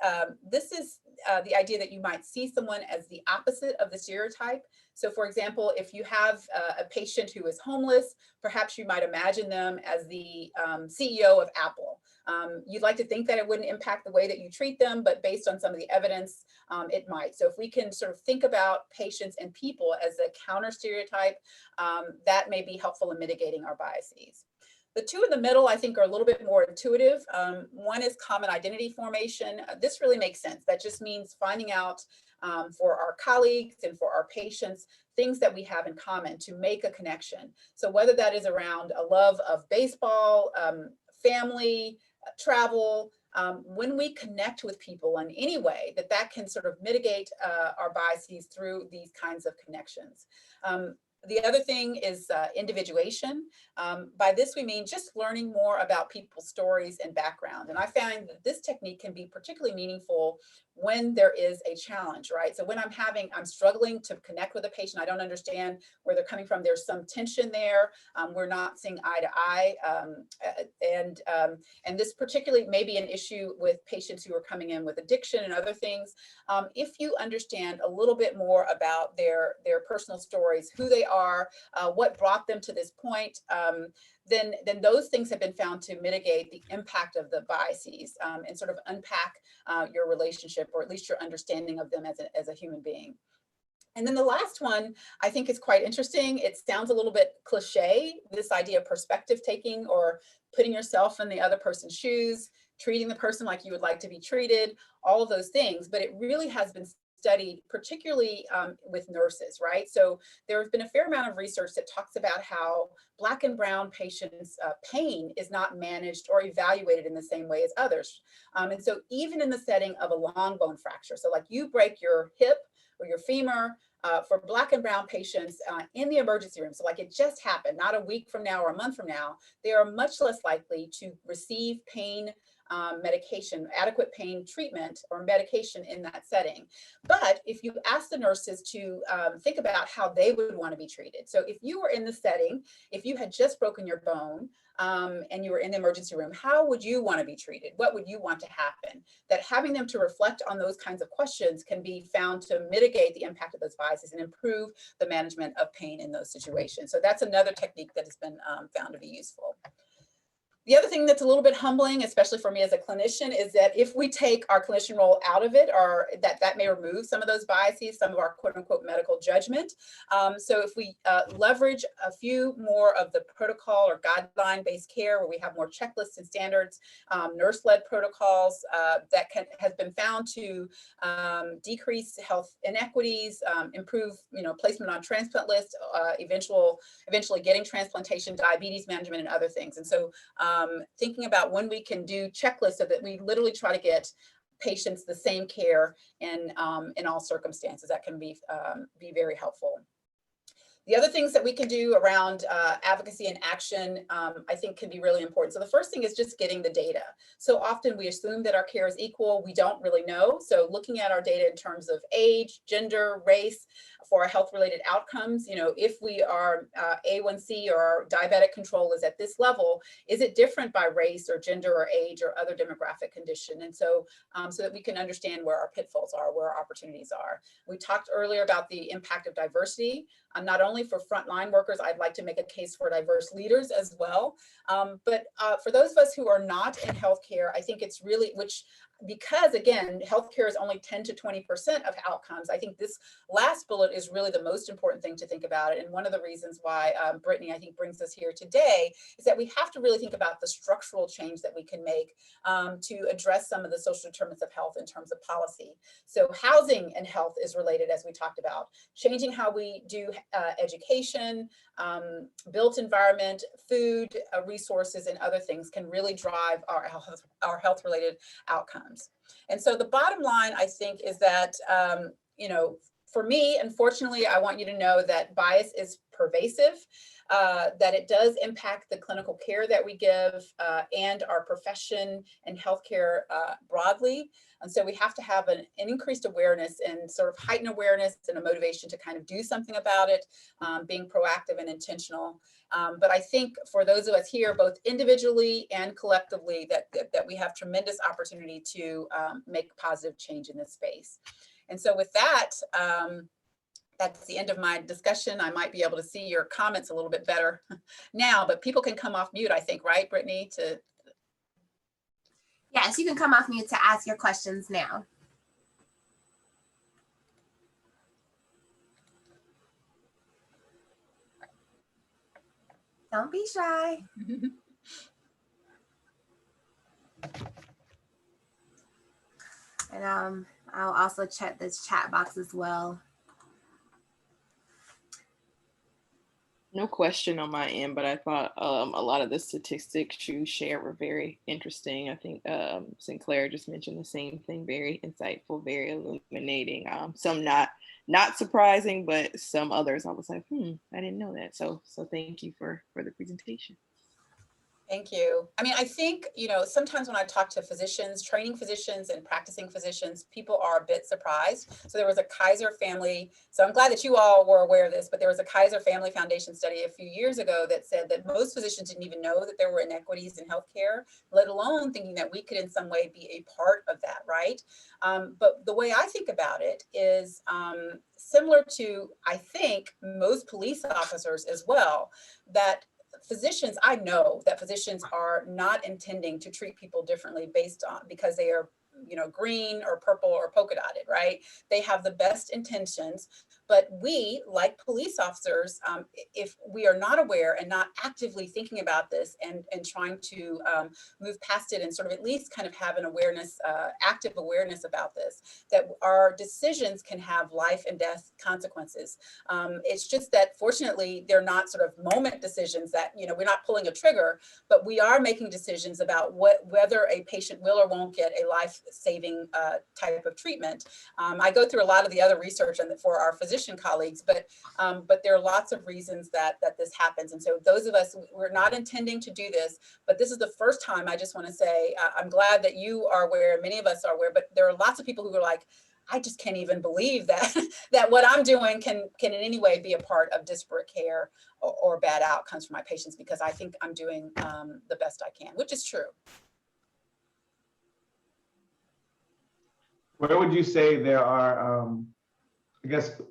This is the idea that you might see someone as the opposite of the stereotype. So for example, if you have a patient who is homeless, perhaps you might imagine them as the CEO of Apple. You'd like to think that it wouldn't impact the way that you treat them, but based on some of the evidence, it might. So if we can sort of think about patients and people as a counter stereotype, that may be helpful in mitigating our biases. The two in the middle, I think, are a little bit more intuitive. One is common identity formation. This really makes sense. That just means finding out for our colleagues and for our patients, things that we have in common to make a connection. So whether that is around a love of baseball, family, travel, when we connect with people in any way, that can sort of mitigate our biases through these kinds of connections. The other thing is individuation. By this, we mean just learning more about people's stories and background. And I find that this technique can be particularly meaningful when there is a challenge, right? So when I'm struggling to connect with a patient, I don't understand where they're coming from. There's some tension there. We're not seeing eye to eye. And this particularly may be an issue with patients who are coming in with addiction and other things. If you understand a little bit more about their personal stories, who they are, what brought them to this point, then those things have been found to mitigate the impact of the biases and sort of unpack your relationship, or at least your understanding of them as a human being. And then the last one, I think, is quite interesting. It sounds a little bit cliche, this idea of perspective taking, or putting yourself in the other person's shoes, treating the person like you would like to be treated, all of those things, but it really has been studied, particularly with nurses, right? So there has been a fair amount of research that talks about how Black and Brown patients' pain is not managed or evaluated in the same way as others. And so even in the setting of a long bone fracture, so like you break your hip or your femur, for Black and Brown patients in the emergency room, so like it just happened, not a week from now or a month from now, they are much less likely to receive pain medication, adequate pain treatment or medication in that setting. But if you ask the nurses to think about how they would want to be treated. So if you were in the setting, if you had just broken your bone and you were in the emergency room, how would you want to be treated? What would you want to happen? That having them to reflect on those kinds of questions can be found to mitigate the impact of those biases and improve the management of pain in those situations. So that's another technique that has been found to be useful. The other thing that's a little bit humbling, especially for me as a clinician, is that if we take our clinician role out of it, or that may remove some of those biases, some of our quote unquote medical judgment. So if we leverage a few more of the protocol or guideline based care, where we have more checklists and standards, nurse-led protocols that has been found to decrease health inequities, improve placement on transplant lists, eventually getting transplantation, diabetes management, and other things. And so thinking about when we can do checklists so that we literally try to get patients the same care in all circumstances, that can be very helpful. The other things that we can do around advocacy and action, I think can be really important. So the first thing is just getting the data. So often we assume that our care is equal. We don't really know. So looking at our data in terms of age, gender, race, for our health-related outcomes, if we are A1C or our diabetic control is at this level, is it different by race or gender or age or other demographic condition? And so, so that we can understand where our pitfalls are, where our opportunities are. We talked earlier about the impact of diversity. Not only for frontline workers, I'd like to make a case for diverse leaders as well. But for those of us who are not in healthcare, I think it's really, because again, healthcare is only 10 to 20% of outcomes. I think this last bullet is really the most important thing to think about. And one of the reasons why Brittany, I think, brings us here today is that we have to really think about the structural change that we can make to address some of the social determinants of health in terms of policy. So housing and health is related, as we talked about, changing how we do education, built environment, food, resources, and other things can really drive our health-related outcomes. And so the bottom line, I think, is that, for me, unfortunately, I want you to know that bias is pervasive, that it does impact the clinical care that we give and our profession and healthcare broadly. And so we have to have an increased awareness and sort of heightened awareness and a motivation to kind of do something about it, being proactive and intentional. But I think for those of us here, both individually and collectively, that we have tremendous opportunity to make positive change in this space. And so with that, that's the end of my discussion. I might be able to see your comments a little bit better now, but people can come off mute, I think, right, Brittany? Yes, you can come off mute to ask your questions now. Don't be shy. And I'll also check this chat box as well. No question on my end, but I thought a lot of the statistics you shared were very interesting. I think Sinclair just mentioned the same thing, very insightful, very illuminating. Some not surprising, but some others I was like, I didn't know that. So thank you for the presentation. Thank you. I mean, I think, sometimes when I talk to physicians, training physicians and practicing physicians, people are a bit surprised. So there was a Kaiser family. So I'm glad that you all were aware of this, but there was a Kaiser Family Foundation study a few years ago that said that most physicians didn't even know that there were inequities in healthcare, let alone thinking that we could in some way be a part of that, right? But the way I think about it is similar to, I think, most police officers as well, that physicians, I know that physicians are not intending to treat people differently based on because they are, green or purple or polka dotted, right? They have the best intentions, but we, like police officers, if we are not aware and not actively thinking about this and trying to move past it and sort of at least kind of have an awareness, active awareness about this, that our decisions can have life and death consequences. It's just that fortunately, they're not sort of moment decisions that, we're not pulling a trigger, but we are making decisions about whether a patient will or won't get a life-saving type of treatment. I go through a lot of the other research for our physician colleagues, but there are lots of reasons that this happens. And so those of us, we're not intending to do this, but this is the first time. I just want to say, I'm glad that you are aware, many of us are aware, but there are lots of people who are like, I just can't even believe that that what I'm doing can in any way be a part of disparate care or bad outcomes for my patients, because I think I'm doing the best I can, which is true. Where would you say there are, I guess,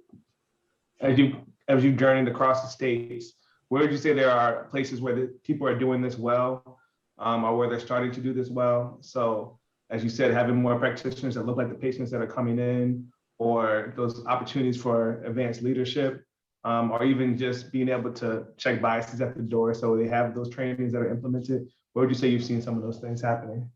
as you journeyed across the states, where would you say there are places where the people are doing this well, or where they're starting to do this well. So as you said, having more practitioners that look like the patients that are coming in, or those opportunities for advanced leadership, or even just being able to check biases at the door. So they have those trainings that are implemented. Where would you say you've seen some of those things happening?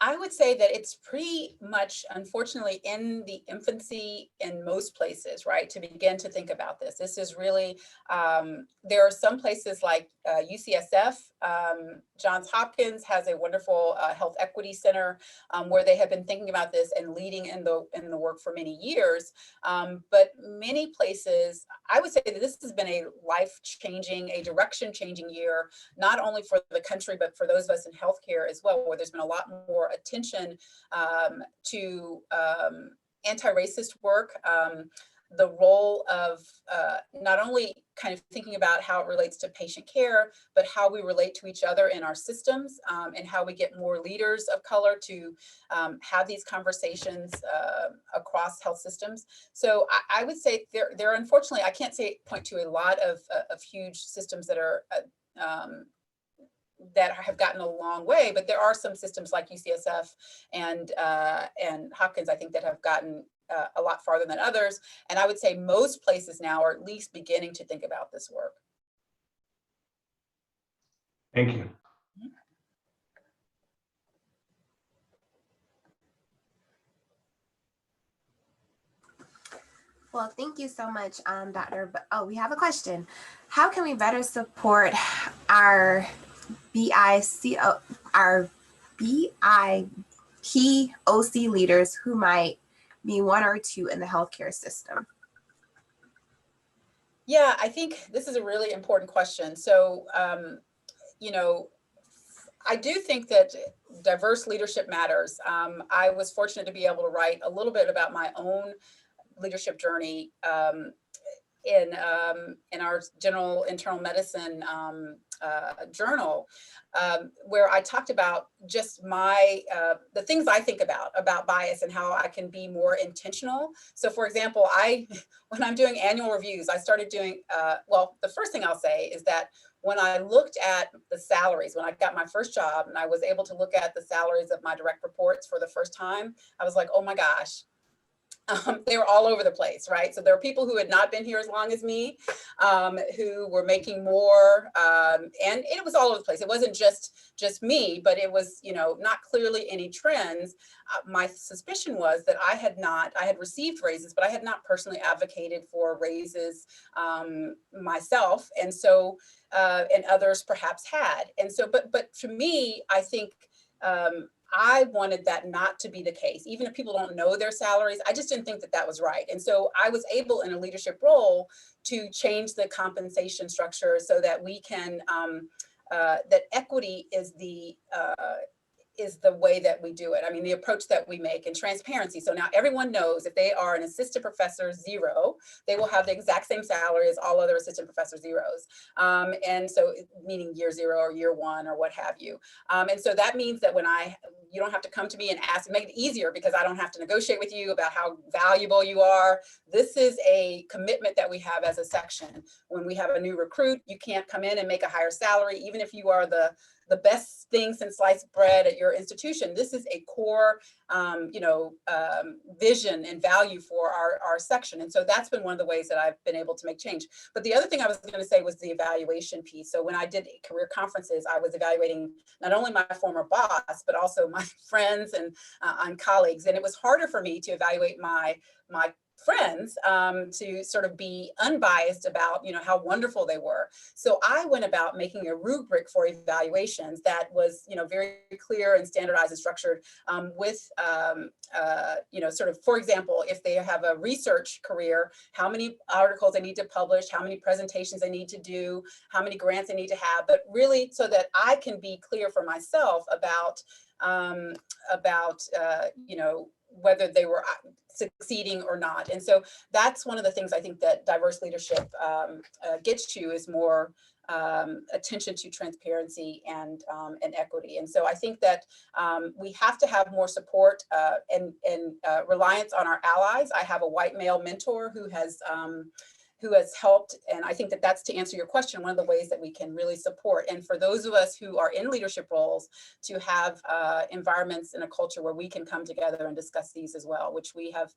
I would say that it's pretty much, unfortunately, in the infancy in most places, right, to begin to think about this. This is really, there are some places like UCSF, Johns Hopkins has a wonderful health equity center where they have been thinking about this and leading in the work for many years. But many places, I would say that this has been a life-changing, a direction-changing year, not only for the country, but for those of us in healthcare as well, where there's been a lot more attention to anti-racist work, the role of not only kind of thinking about how it relates to patient care, but how we relate to each other in our systems, and how we get more leaders of color to have these conversations across health systems. So I would say there unfortunately, I can't point to a lot of huge systems that are that have gotten a long way, but there are some systems like UCSF and Hopkins, I think, that have gotten a lot farther than others. And I would say most places now are at least beginning to think about this work. Thank you. Well, thank you so much, Dr. Oh, we have a question. How can we better support our our BIPOC leaders who might be one or two in the healthcare system? Yeah, I think this is a really important question. So, you know, I do think that diverse leadership matters. I was fortunate to be able to write a little bit about my own leadership journey in our general internal medicine journal, where I talked about just the things I think about bias and how I can be more intentional. So for example, when I'm doing annual reviews, I started doing, well, the first thing I'll say is that when I looked at the salaries, when I got my first job and I was able to look at the salaries of my direct reports for the first time, I was like, oh my gosh, they were all over the place, right? So there were people who had not been here as long as me, who were making more, and it was all over the place. It wasn't just me, but it was, you know, not clearly any trends. My suspicion was that I had received raises, but I had not personally advocated for raises myself, and so and others perhaps had, and so, but for me, I think. I wanted that not to be the case. Even if people don't know their salaries, I just didn't think that that was right. And so I was able in a leadership role to change the compensation structure so that we can, that equity is the way that we do it. I mean, the approach that we make, and transparency. So now everyone knows if they are an assistant professor 0, they will have the exact same salary as all other assistant professor 0s. And so meaning year 0 or year 1 or what have you. And so that means that when you don't have to come to me and ask, make it easier because I don't have to negotiate with you about how valuable you are. This is a commitment that we have as a section. When we have a new recruit, you can't come in and make a higher salary, even if you are the best thing since sliced bread at your institution. This is a core, vision and value for our section. And so that's been one of the ways that I've been able to make change. But the other thing I was going to say was the evaluation piece. So when I did career conferences, I was evaluating not only my former boss, but also my friends and colleagues. And it was harder for me to evaluate my friends to sort of be unbiased about, you know, how wonderful they were. So I went about making a rubric for evaluations that was, you know, very clear and standardized and structured with, sort of, for example, if they have a research career, how many articles they need to publish, how many presentations they need to do, how many grants they need to have, but really so that I can be clear for myself about whether they were succeeding or not. And so that's one of the things I think that diverse leadership gets you, is more attention to transparency and equity. And so I think that we have to have more support and reliance on our allies. I have a white male mentor who has who has helped. And I think that that's, to answer your question, one of the ways that we can really support. And for those of us who are in leadership roles, to have environments in a culture where we can come together and discuss these as well, which we have.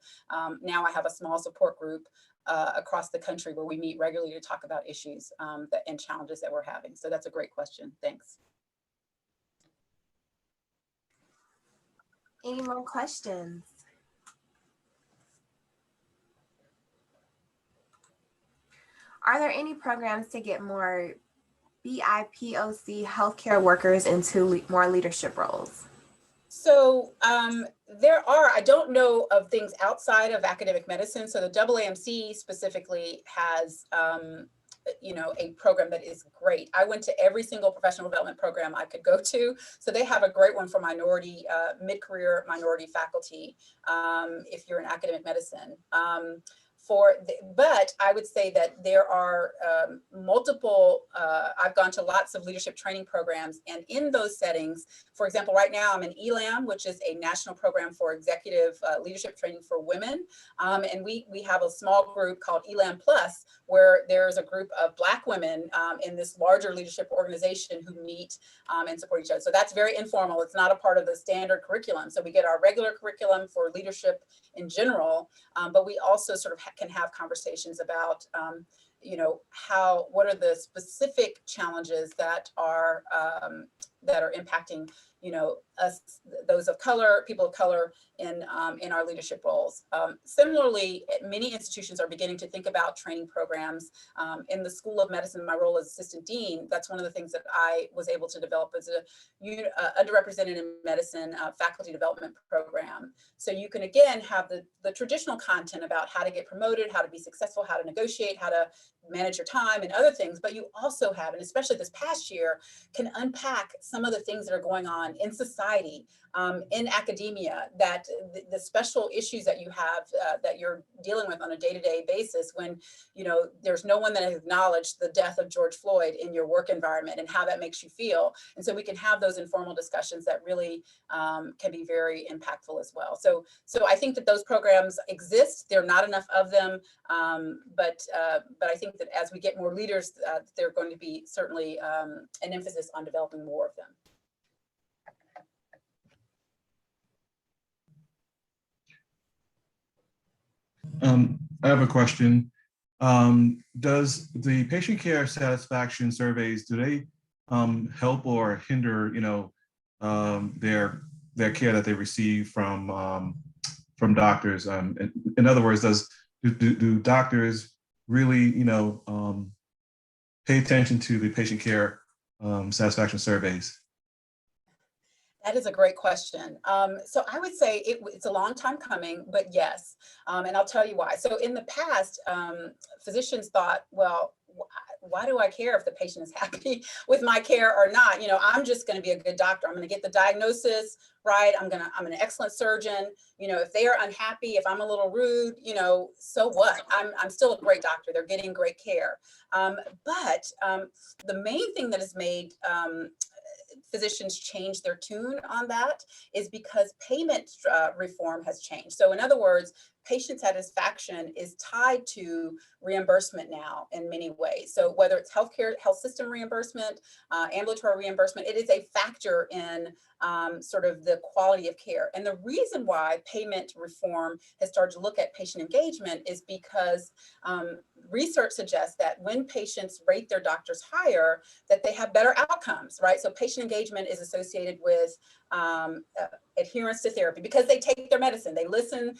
Now I have a small support group across the country where we meet regularly to talk about issues and challenges that we're having. So that's a great question. Thanks. Any more questions? Are there any programs to get more BIPOC healthcare workers into more leadership roles? So there are, I don't know of things outside of academic medicine. So the AAMC specifically has, you know, a program that is great. I went to every single professional development program I could go to. So they have a great one for minority, mid-career minority faculty, if you're in academic medicine. But I would say that there are multiple, I've gone to lots of leadership training programs, and in those settings, for example, right now I'm in ELAM, which is a national program for executive leadership training for women. And we have a small group called ELAM Plus, where there's a group of Black women in this larger leadership organization who meet and support each other. So that's very informal. It's not a part of the standard curriculum. So we get our regular curriculum for leadership in general, but we also sort of can have conversations about, you know, what are the specific challenges that are impacting, you know, us, those of color, people of color in our leadership roles. Similarly, many institutions are beginning to think about training programs. In the School of Medicine, my role as assistant dean, that's one of the things that I was able to develop as a underrepresented in medicine faculty development program. So you can, again, have the traditional content about how to get promoted, how to be successful, how to negotiate, how to manage your time and other things, but you also have, and especially this past year, can unpack some of the things that are going on in society, in academia, that the special issues that you have that you're dealing with on a day-to-day basis when, you know, there's no one that has acknowledged the death of George Floyd in your work environment and how that makes you feel. And so we can have those informal discussions that really can be very impactful as well. So I think that those programs exist. There are not enough of them, but I think that as we get more leaders, there are going to be certainly an emphasis on developing more of them. I have a question. Does the patient care satisfaction surveys, do they help or hinder, you know, their care that they receive from doctors? In other words, do doctors really, you know, pay attention to the patient care satisfaction surveys? That is a great question. So I would say it's a long time coming, but yes. And I'll tell you why. So in the past, physicians thought, well, why do I care if the patient is happy with my care or not? You know, I'm just going to be a good doctor. I'm going to get the diagnosis right. I'm an excellent surgeon. You know, if they are unhappy, if I'm a little rude, you know, so what? I'm still a great doctor. They're getting great care. But the main thing that has made physicians change their tune on that is because payment reform has changed. So in other words, patient satisfaction is tied to reimbursement now in many ways. So whether it's health system reimbursement, ambulatory reimbursement, it is a factor in sort of the quality of care. And the reason why payment reform has started to look at patient engagement is because research suggests that when patients rate their doctors higher, that they have better outcomes, right? So patient engagement is associated with adherence to therapy because they take their medicine, they listen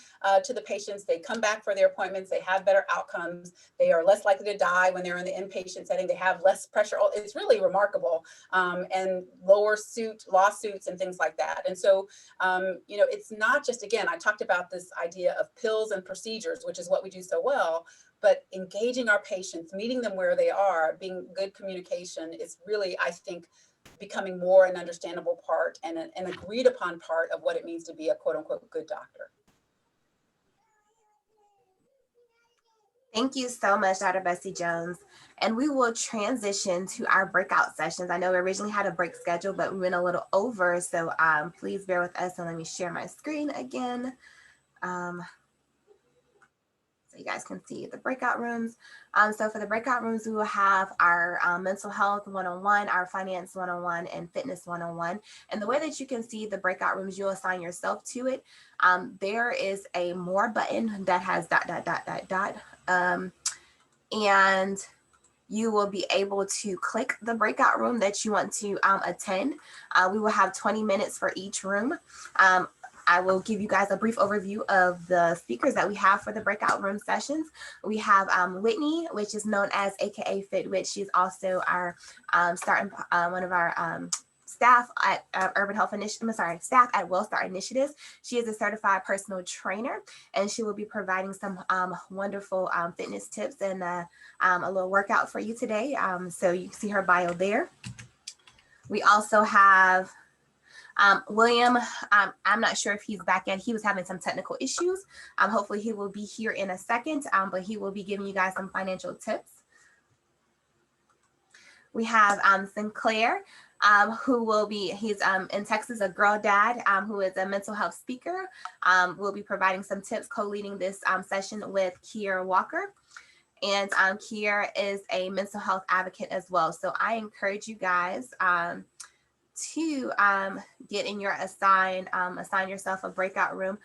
to the patients, they come back for their appointments, they have better outcomes, they are less likely to die when they're in the inpatient setting, they have less pressure. It's really remarkable, and lower lawsuits and things like that. And so, you know, it's not just, again, I talked about this idea of pills and procedures, which is what we do so well, but engaging our patients, meeting them where they are, being good communication is really, I think, becoming more an understandable part and an agreed upon part of what it means to be a quote unquote good doctor. Thank you so much, Dr. Bessie Jones. And we will transition to our breakout sessions. I know we originally had a break schedule, but we went a little over. So please bear with us and let me share my screen again. So So you guys can see the breakout rooms. So for the breakout rooms, we will have our mental health 101, our finance 101, and fitness 101. And the way that you can see the breakout rooms, you'll assign yourself to it. There is a more button that has ... And you will be able to click the breakout room that you want to attend. We will have 20 minutes for each room. I will give you guys a brief overview of the speakers that we have for the breakout room sessions. We have Whitney, which is known as AKA FitWit. She's also our one of our staff at Urban Health Initiative, staff at WellStart Initiatives. She is a certified personal trainer, and she will be providing some wonderful fitness tips and a little workout for you today. So you can see her bio there. We also have William. I'm not sure if he's back yet. He was having some technical issues. Hopefully he will be here in a second, but he will be giving you guys some financial tips. We have Sinclair, who will be, he's in Texas, a girl dad, who is a mental health speaker. Will be providing some tips, co-leading this session with Kier Walker. And Kier is a mental health advocate as well. So I encourage you guys to get in your assign yourself a breakout room.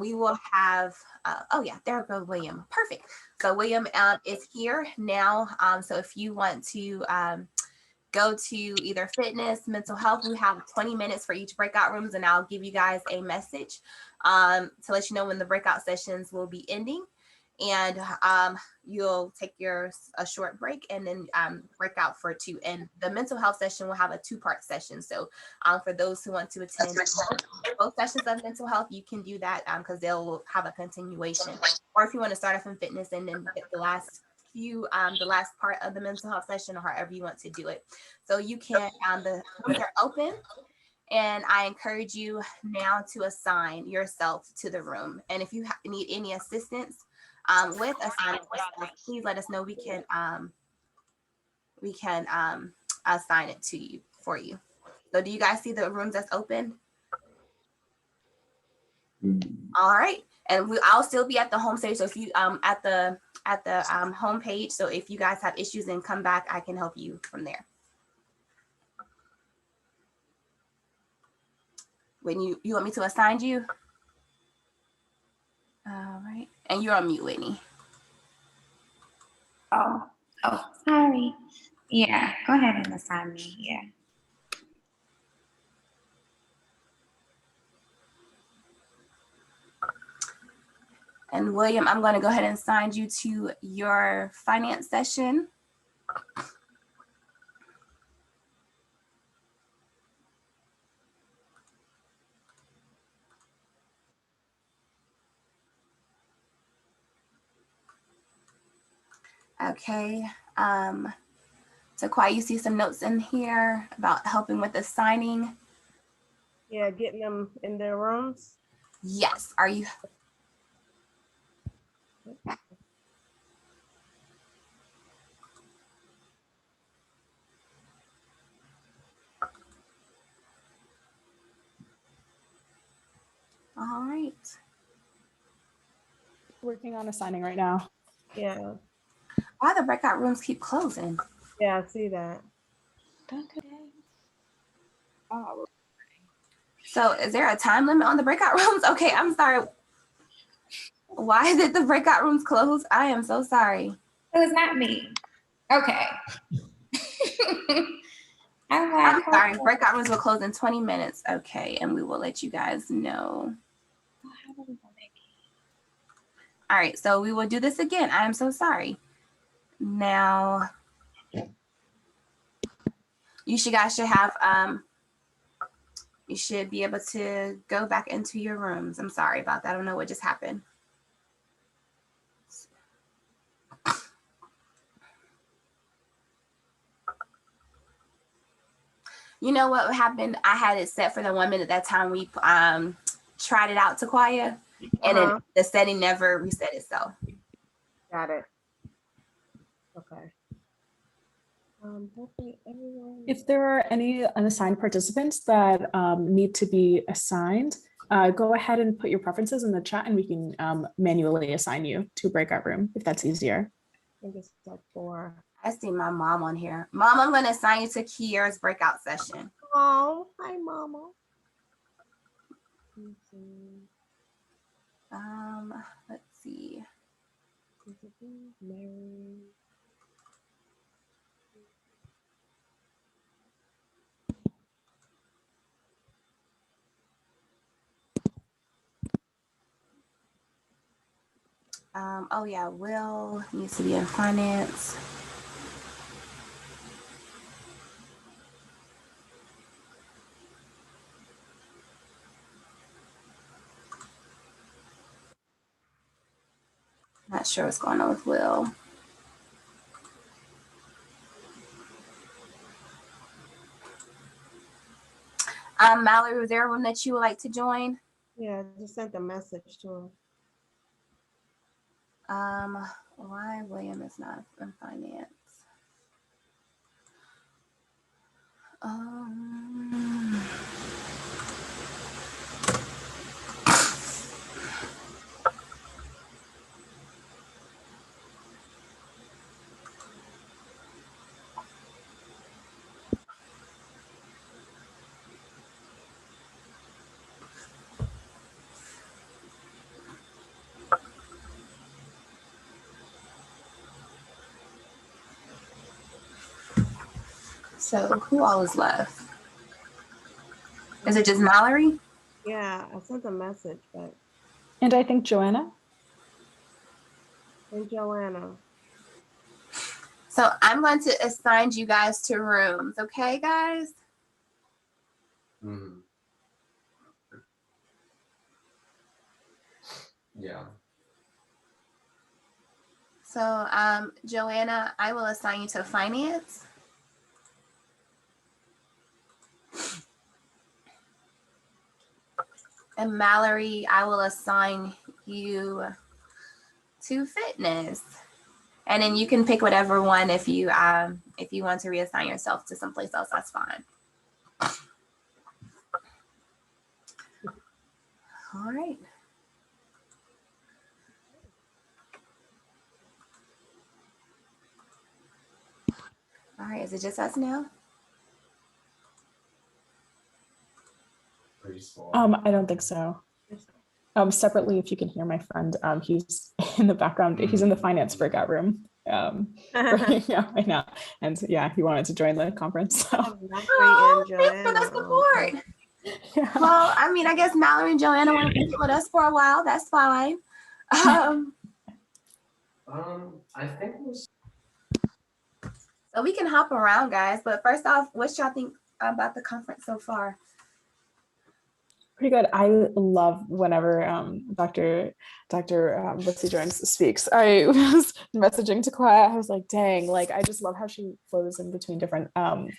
We will have, oh yeah, there goes William. Perfect. So William is here now. So if you want to go to either fitness, mental health, we have 20 minutes for each breakout rooms, and I'll give you guys a message to let you know when the breakout sessions will be ending. And you'll take a short break and then break out for 2. And the mental health session will have a 2-part session. So for those who want to attend both sessions of mental health, you can do that because they'll have a continuation. Or if you want to start off in fitness and then get the last part of the mental health session, or however you want to do it. So you can, the rooms are open. And I encourage you now to assign yourself to the room. And if you need any assistance with assigning yourself, please let us know. We can assign it to you for you. So do you guys see the rooms that's open? All right, and I'll still be at the home stage. So if you at the home page. So if you guys have issues and come back, I can help you from there. When you want me to assign you? All right, and you're on mute, Whitney. Oh, sorry. Yeah, go ahead and assign me. Yeah. And William, I'm going to go ahead and assign you to your finance session. Okay. So Kwai, you see some notes in here about helping with assigning. Yeah, getting them in their rooms. Yes. Are you? All right. Working on assigning right now. Yeah. Why the breakout rooms keep closing? Yeah, I see that. Oh, So is there a time limit on the breakout rooms? Okay, I'm sorry. Why did the breakout rooms close? I am so sorry. it was not me. Okay. I'm sorry. Breakout rooms will close in 20 minutes. Okay, and we will let you guys know. All right, so we will do this again. I am so sorry. Now, you guys should have, you should be able to go back into your rooms. I'm sorry about that. I don't know what just happened. You know what happened? I had it set for the 1 minute that time we tried it out, Taquaya, and then the setting never reset itself. Got it. Okay. Hopefully everyone. If there are any unassigned participants that need to be assigned, Go ahead and put your preferences in the chat and we can manually assign you to a breakout room if that's easier. I think it's like 4. I see my mom on here. Mom, I'm going to assign you to Kiera's breakout session. Oh, hi, Mama. Let's see. Let's see. Mary. Oh yeah, Will needs to be in finance. Not sure what's going on with Will. Mallory, was there a room that you would like to join? Yeah, I just sent a message to her. Why William is not in finance? So who all is left? Is it just Mallory? Yeah, I sent a message, but And I think Joanna. and Joanna. So I'm going to assign you guys to rooms, okay, guys? Mm-hmm. Yeah. So Joanna, I will assign you to finance. And Mallory, I will assign you to fitness. And then you can pick whatever one if you want to reassign yourself to someplace else, that's fine. All right. All right, is it just us now? Pretty small. I don't think so. Separately, if you can hear my friend, he's in the background. He's in the finance breakout room. Right now, and yeah, he wanted to join the conference. So. Oh, thanks for the support. Yeah. Well, I mean, I guess Mallory and Joanna want to be with us for a while. That's fine. I think it was. So we can hop around, guys. But first off, what y'all think about the conference so far? Pretty good. I love whenever Dr. Lucy Jones speaks. I was messaging to Quiet. I was like, dang, like I just love how she flows in between different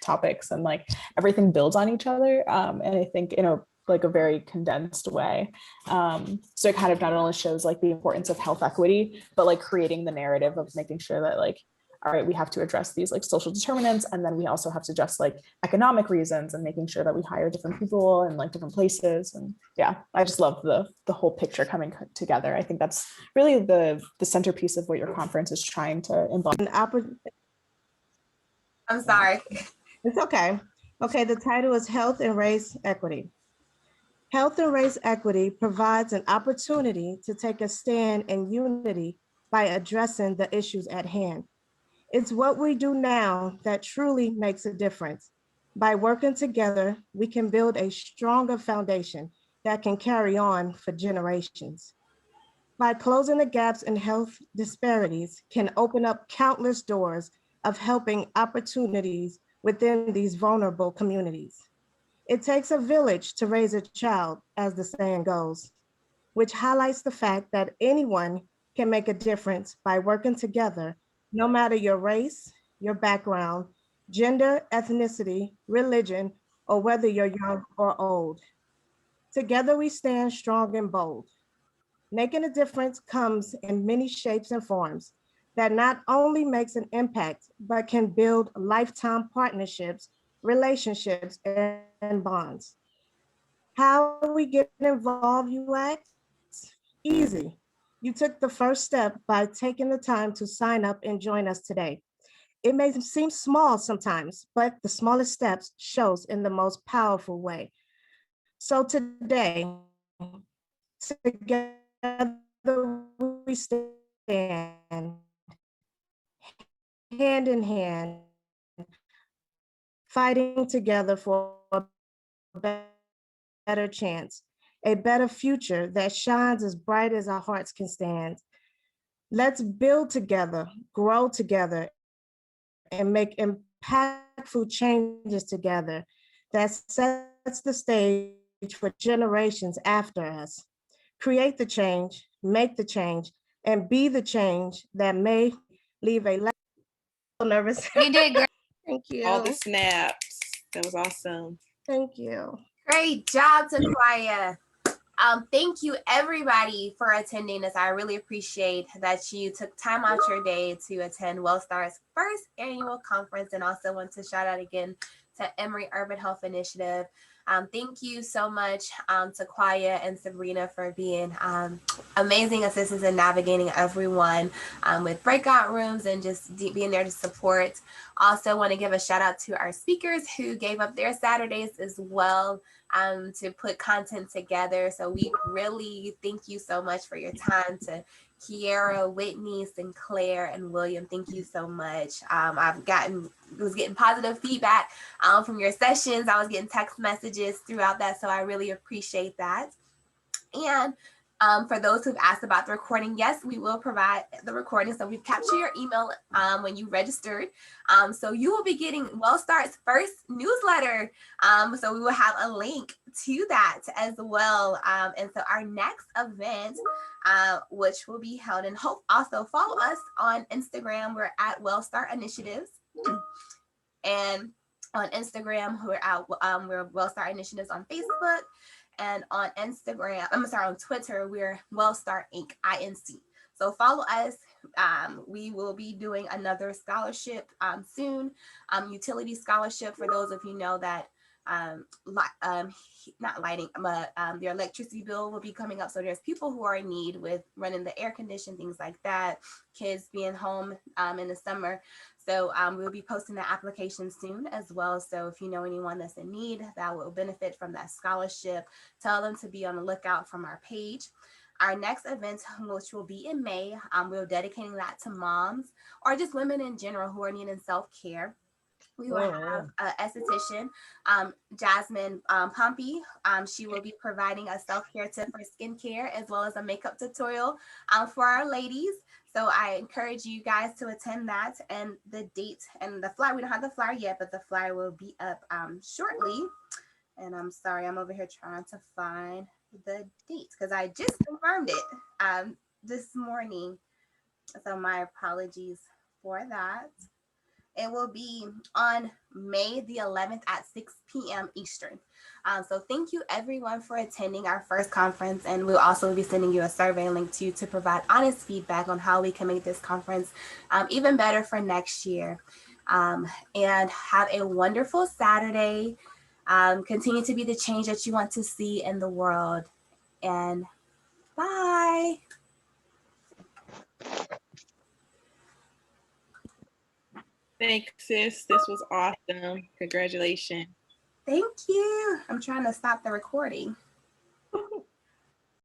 topics and like everything builds on each other. And I think in a very condensed way. So it kind of not only shows like the importance of health equity, but like creating the narrative of making sure that like, all right, we have to address these like social determinants, and then we also have to address like economic reasons and making sure that we hire different people in like different places. And yeah, I just love the whole picture coming together. I think that's really the centerpiece of what your conference is trying to embody. I'm sorry. It's okay. Okay, the title is Health and Race Equity. Health and race equity provides an opportunity to take a stand in unity by addressing the issues at hand. It's what we do now that truly makes a difference. By working together, we can build a stronger foundation that can carry on for generations. By closing the gaps in health disparities can open up countless doors of helping opportunities within these vulnerable communities. It takes a village to raise a child, as the saying goes, which highlights the fact that anyone can make a difference by working together, no matter your race, your background, gender, ethnicity, religion, or whether you're young or old. Together we stand strong and bold. Making a difference comes in many shapes and forms that not only makes an impact, but can build lifetime partnerships, relationships, and bonds. How we get involved, you ask? Easy. You took the first step by taking the time to sign up and join us today. It may seem small sometimes, but the smallest steps shows in the most powerful way. So today, together we stand hand in hand, fighting together for a better chance, a better future that shines as bright as our hearts can stand. Let's build together, grow together, and make impactful changes together that sets the stage for generations after us. Create the change, make the change, and be the change that may leave a nervous. You did great. Thank All the you. snaps. That was awesome. Thank you. Great job, Taquaya. Thank you everybody for attending this. I really appreciate that you took time out your day to attend WellStar's first annual conference, and also want to shout out again to Emory Urban Health Initiative. Thank you so much to Quaya and Sabrina for being amazing assistants in navigating everyone with breakout rooms and just being there to support. Also want to give a shout out to our speakers who gave up their Saturdays as well to put content together. So we really thank you so much for your time. To Kiera, Whitney, Sinclair, and William, thank you so much. Was getting positive feedback from your sessions. I was getting text messages throughout that, so I really appreciate that. And for those who've asked about the recording, yes, we will provide the recording. So we've captured your email when you registered. So you will be getting WellStart's first newsletter. So we will have a link to that as well. And so our next event, which will be held, and also follow us on Instagram. We're at WellStart Initiatives. And on Instagram, we're WellStart Initiatives on Facebook. And on on Twitter, we're WellStart Inc. INC. So follow us. We will be doing another scholarship soon, utility scholarship for those of you know that not lighting, but their electricity bill will be coming up. So there's people who are in need with running the air condition, things like that, kids being home in the summer. So we'll be posting the application soon as well. So if you know anyone that's in need that will benefit from that scholarship, tell them to be on the lookout from our page. Our next event, which will be in May, we're dedicating that to moms or just women in general who are needing self-care. We will have an esthetician, Jasmine Pompey. She will be providing a self-care tip for skincare as well as a makeup tutorial for our ladies. So I encourage you guys to attend that, and the date and the flyer. We don't have the flyer yet, but the flyer will be up shortly. And I'm sorry, I'm over here trying to find the date because I just confirmed it this morning. So my apologies for that. It will be on May the 11th at 6 p.m. Eastern. So thank you everyone for attending our first conference, and we'll also be sending you a survey link to provide honest feedback on how we can make this conference even better for next year. And have a wonderful Saturday. Continue to be the change that you want to see in the world. And bye. Thanks, sis. This was awesome. Congratulations. Thank you. I'm trying to stop the recording.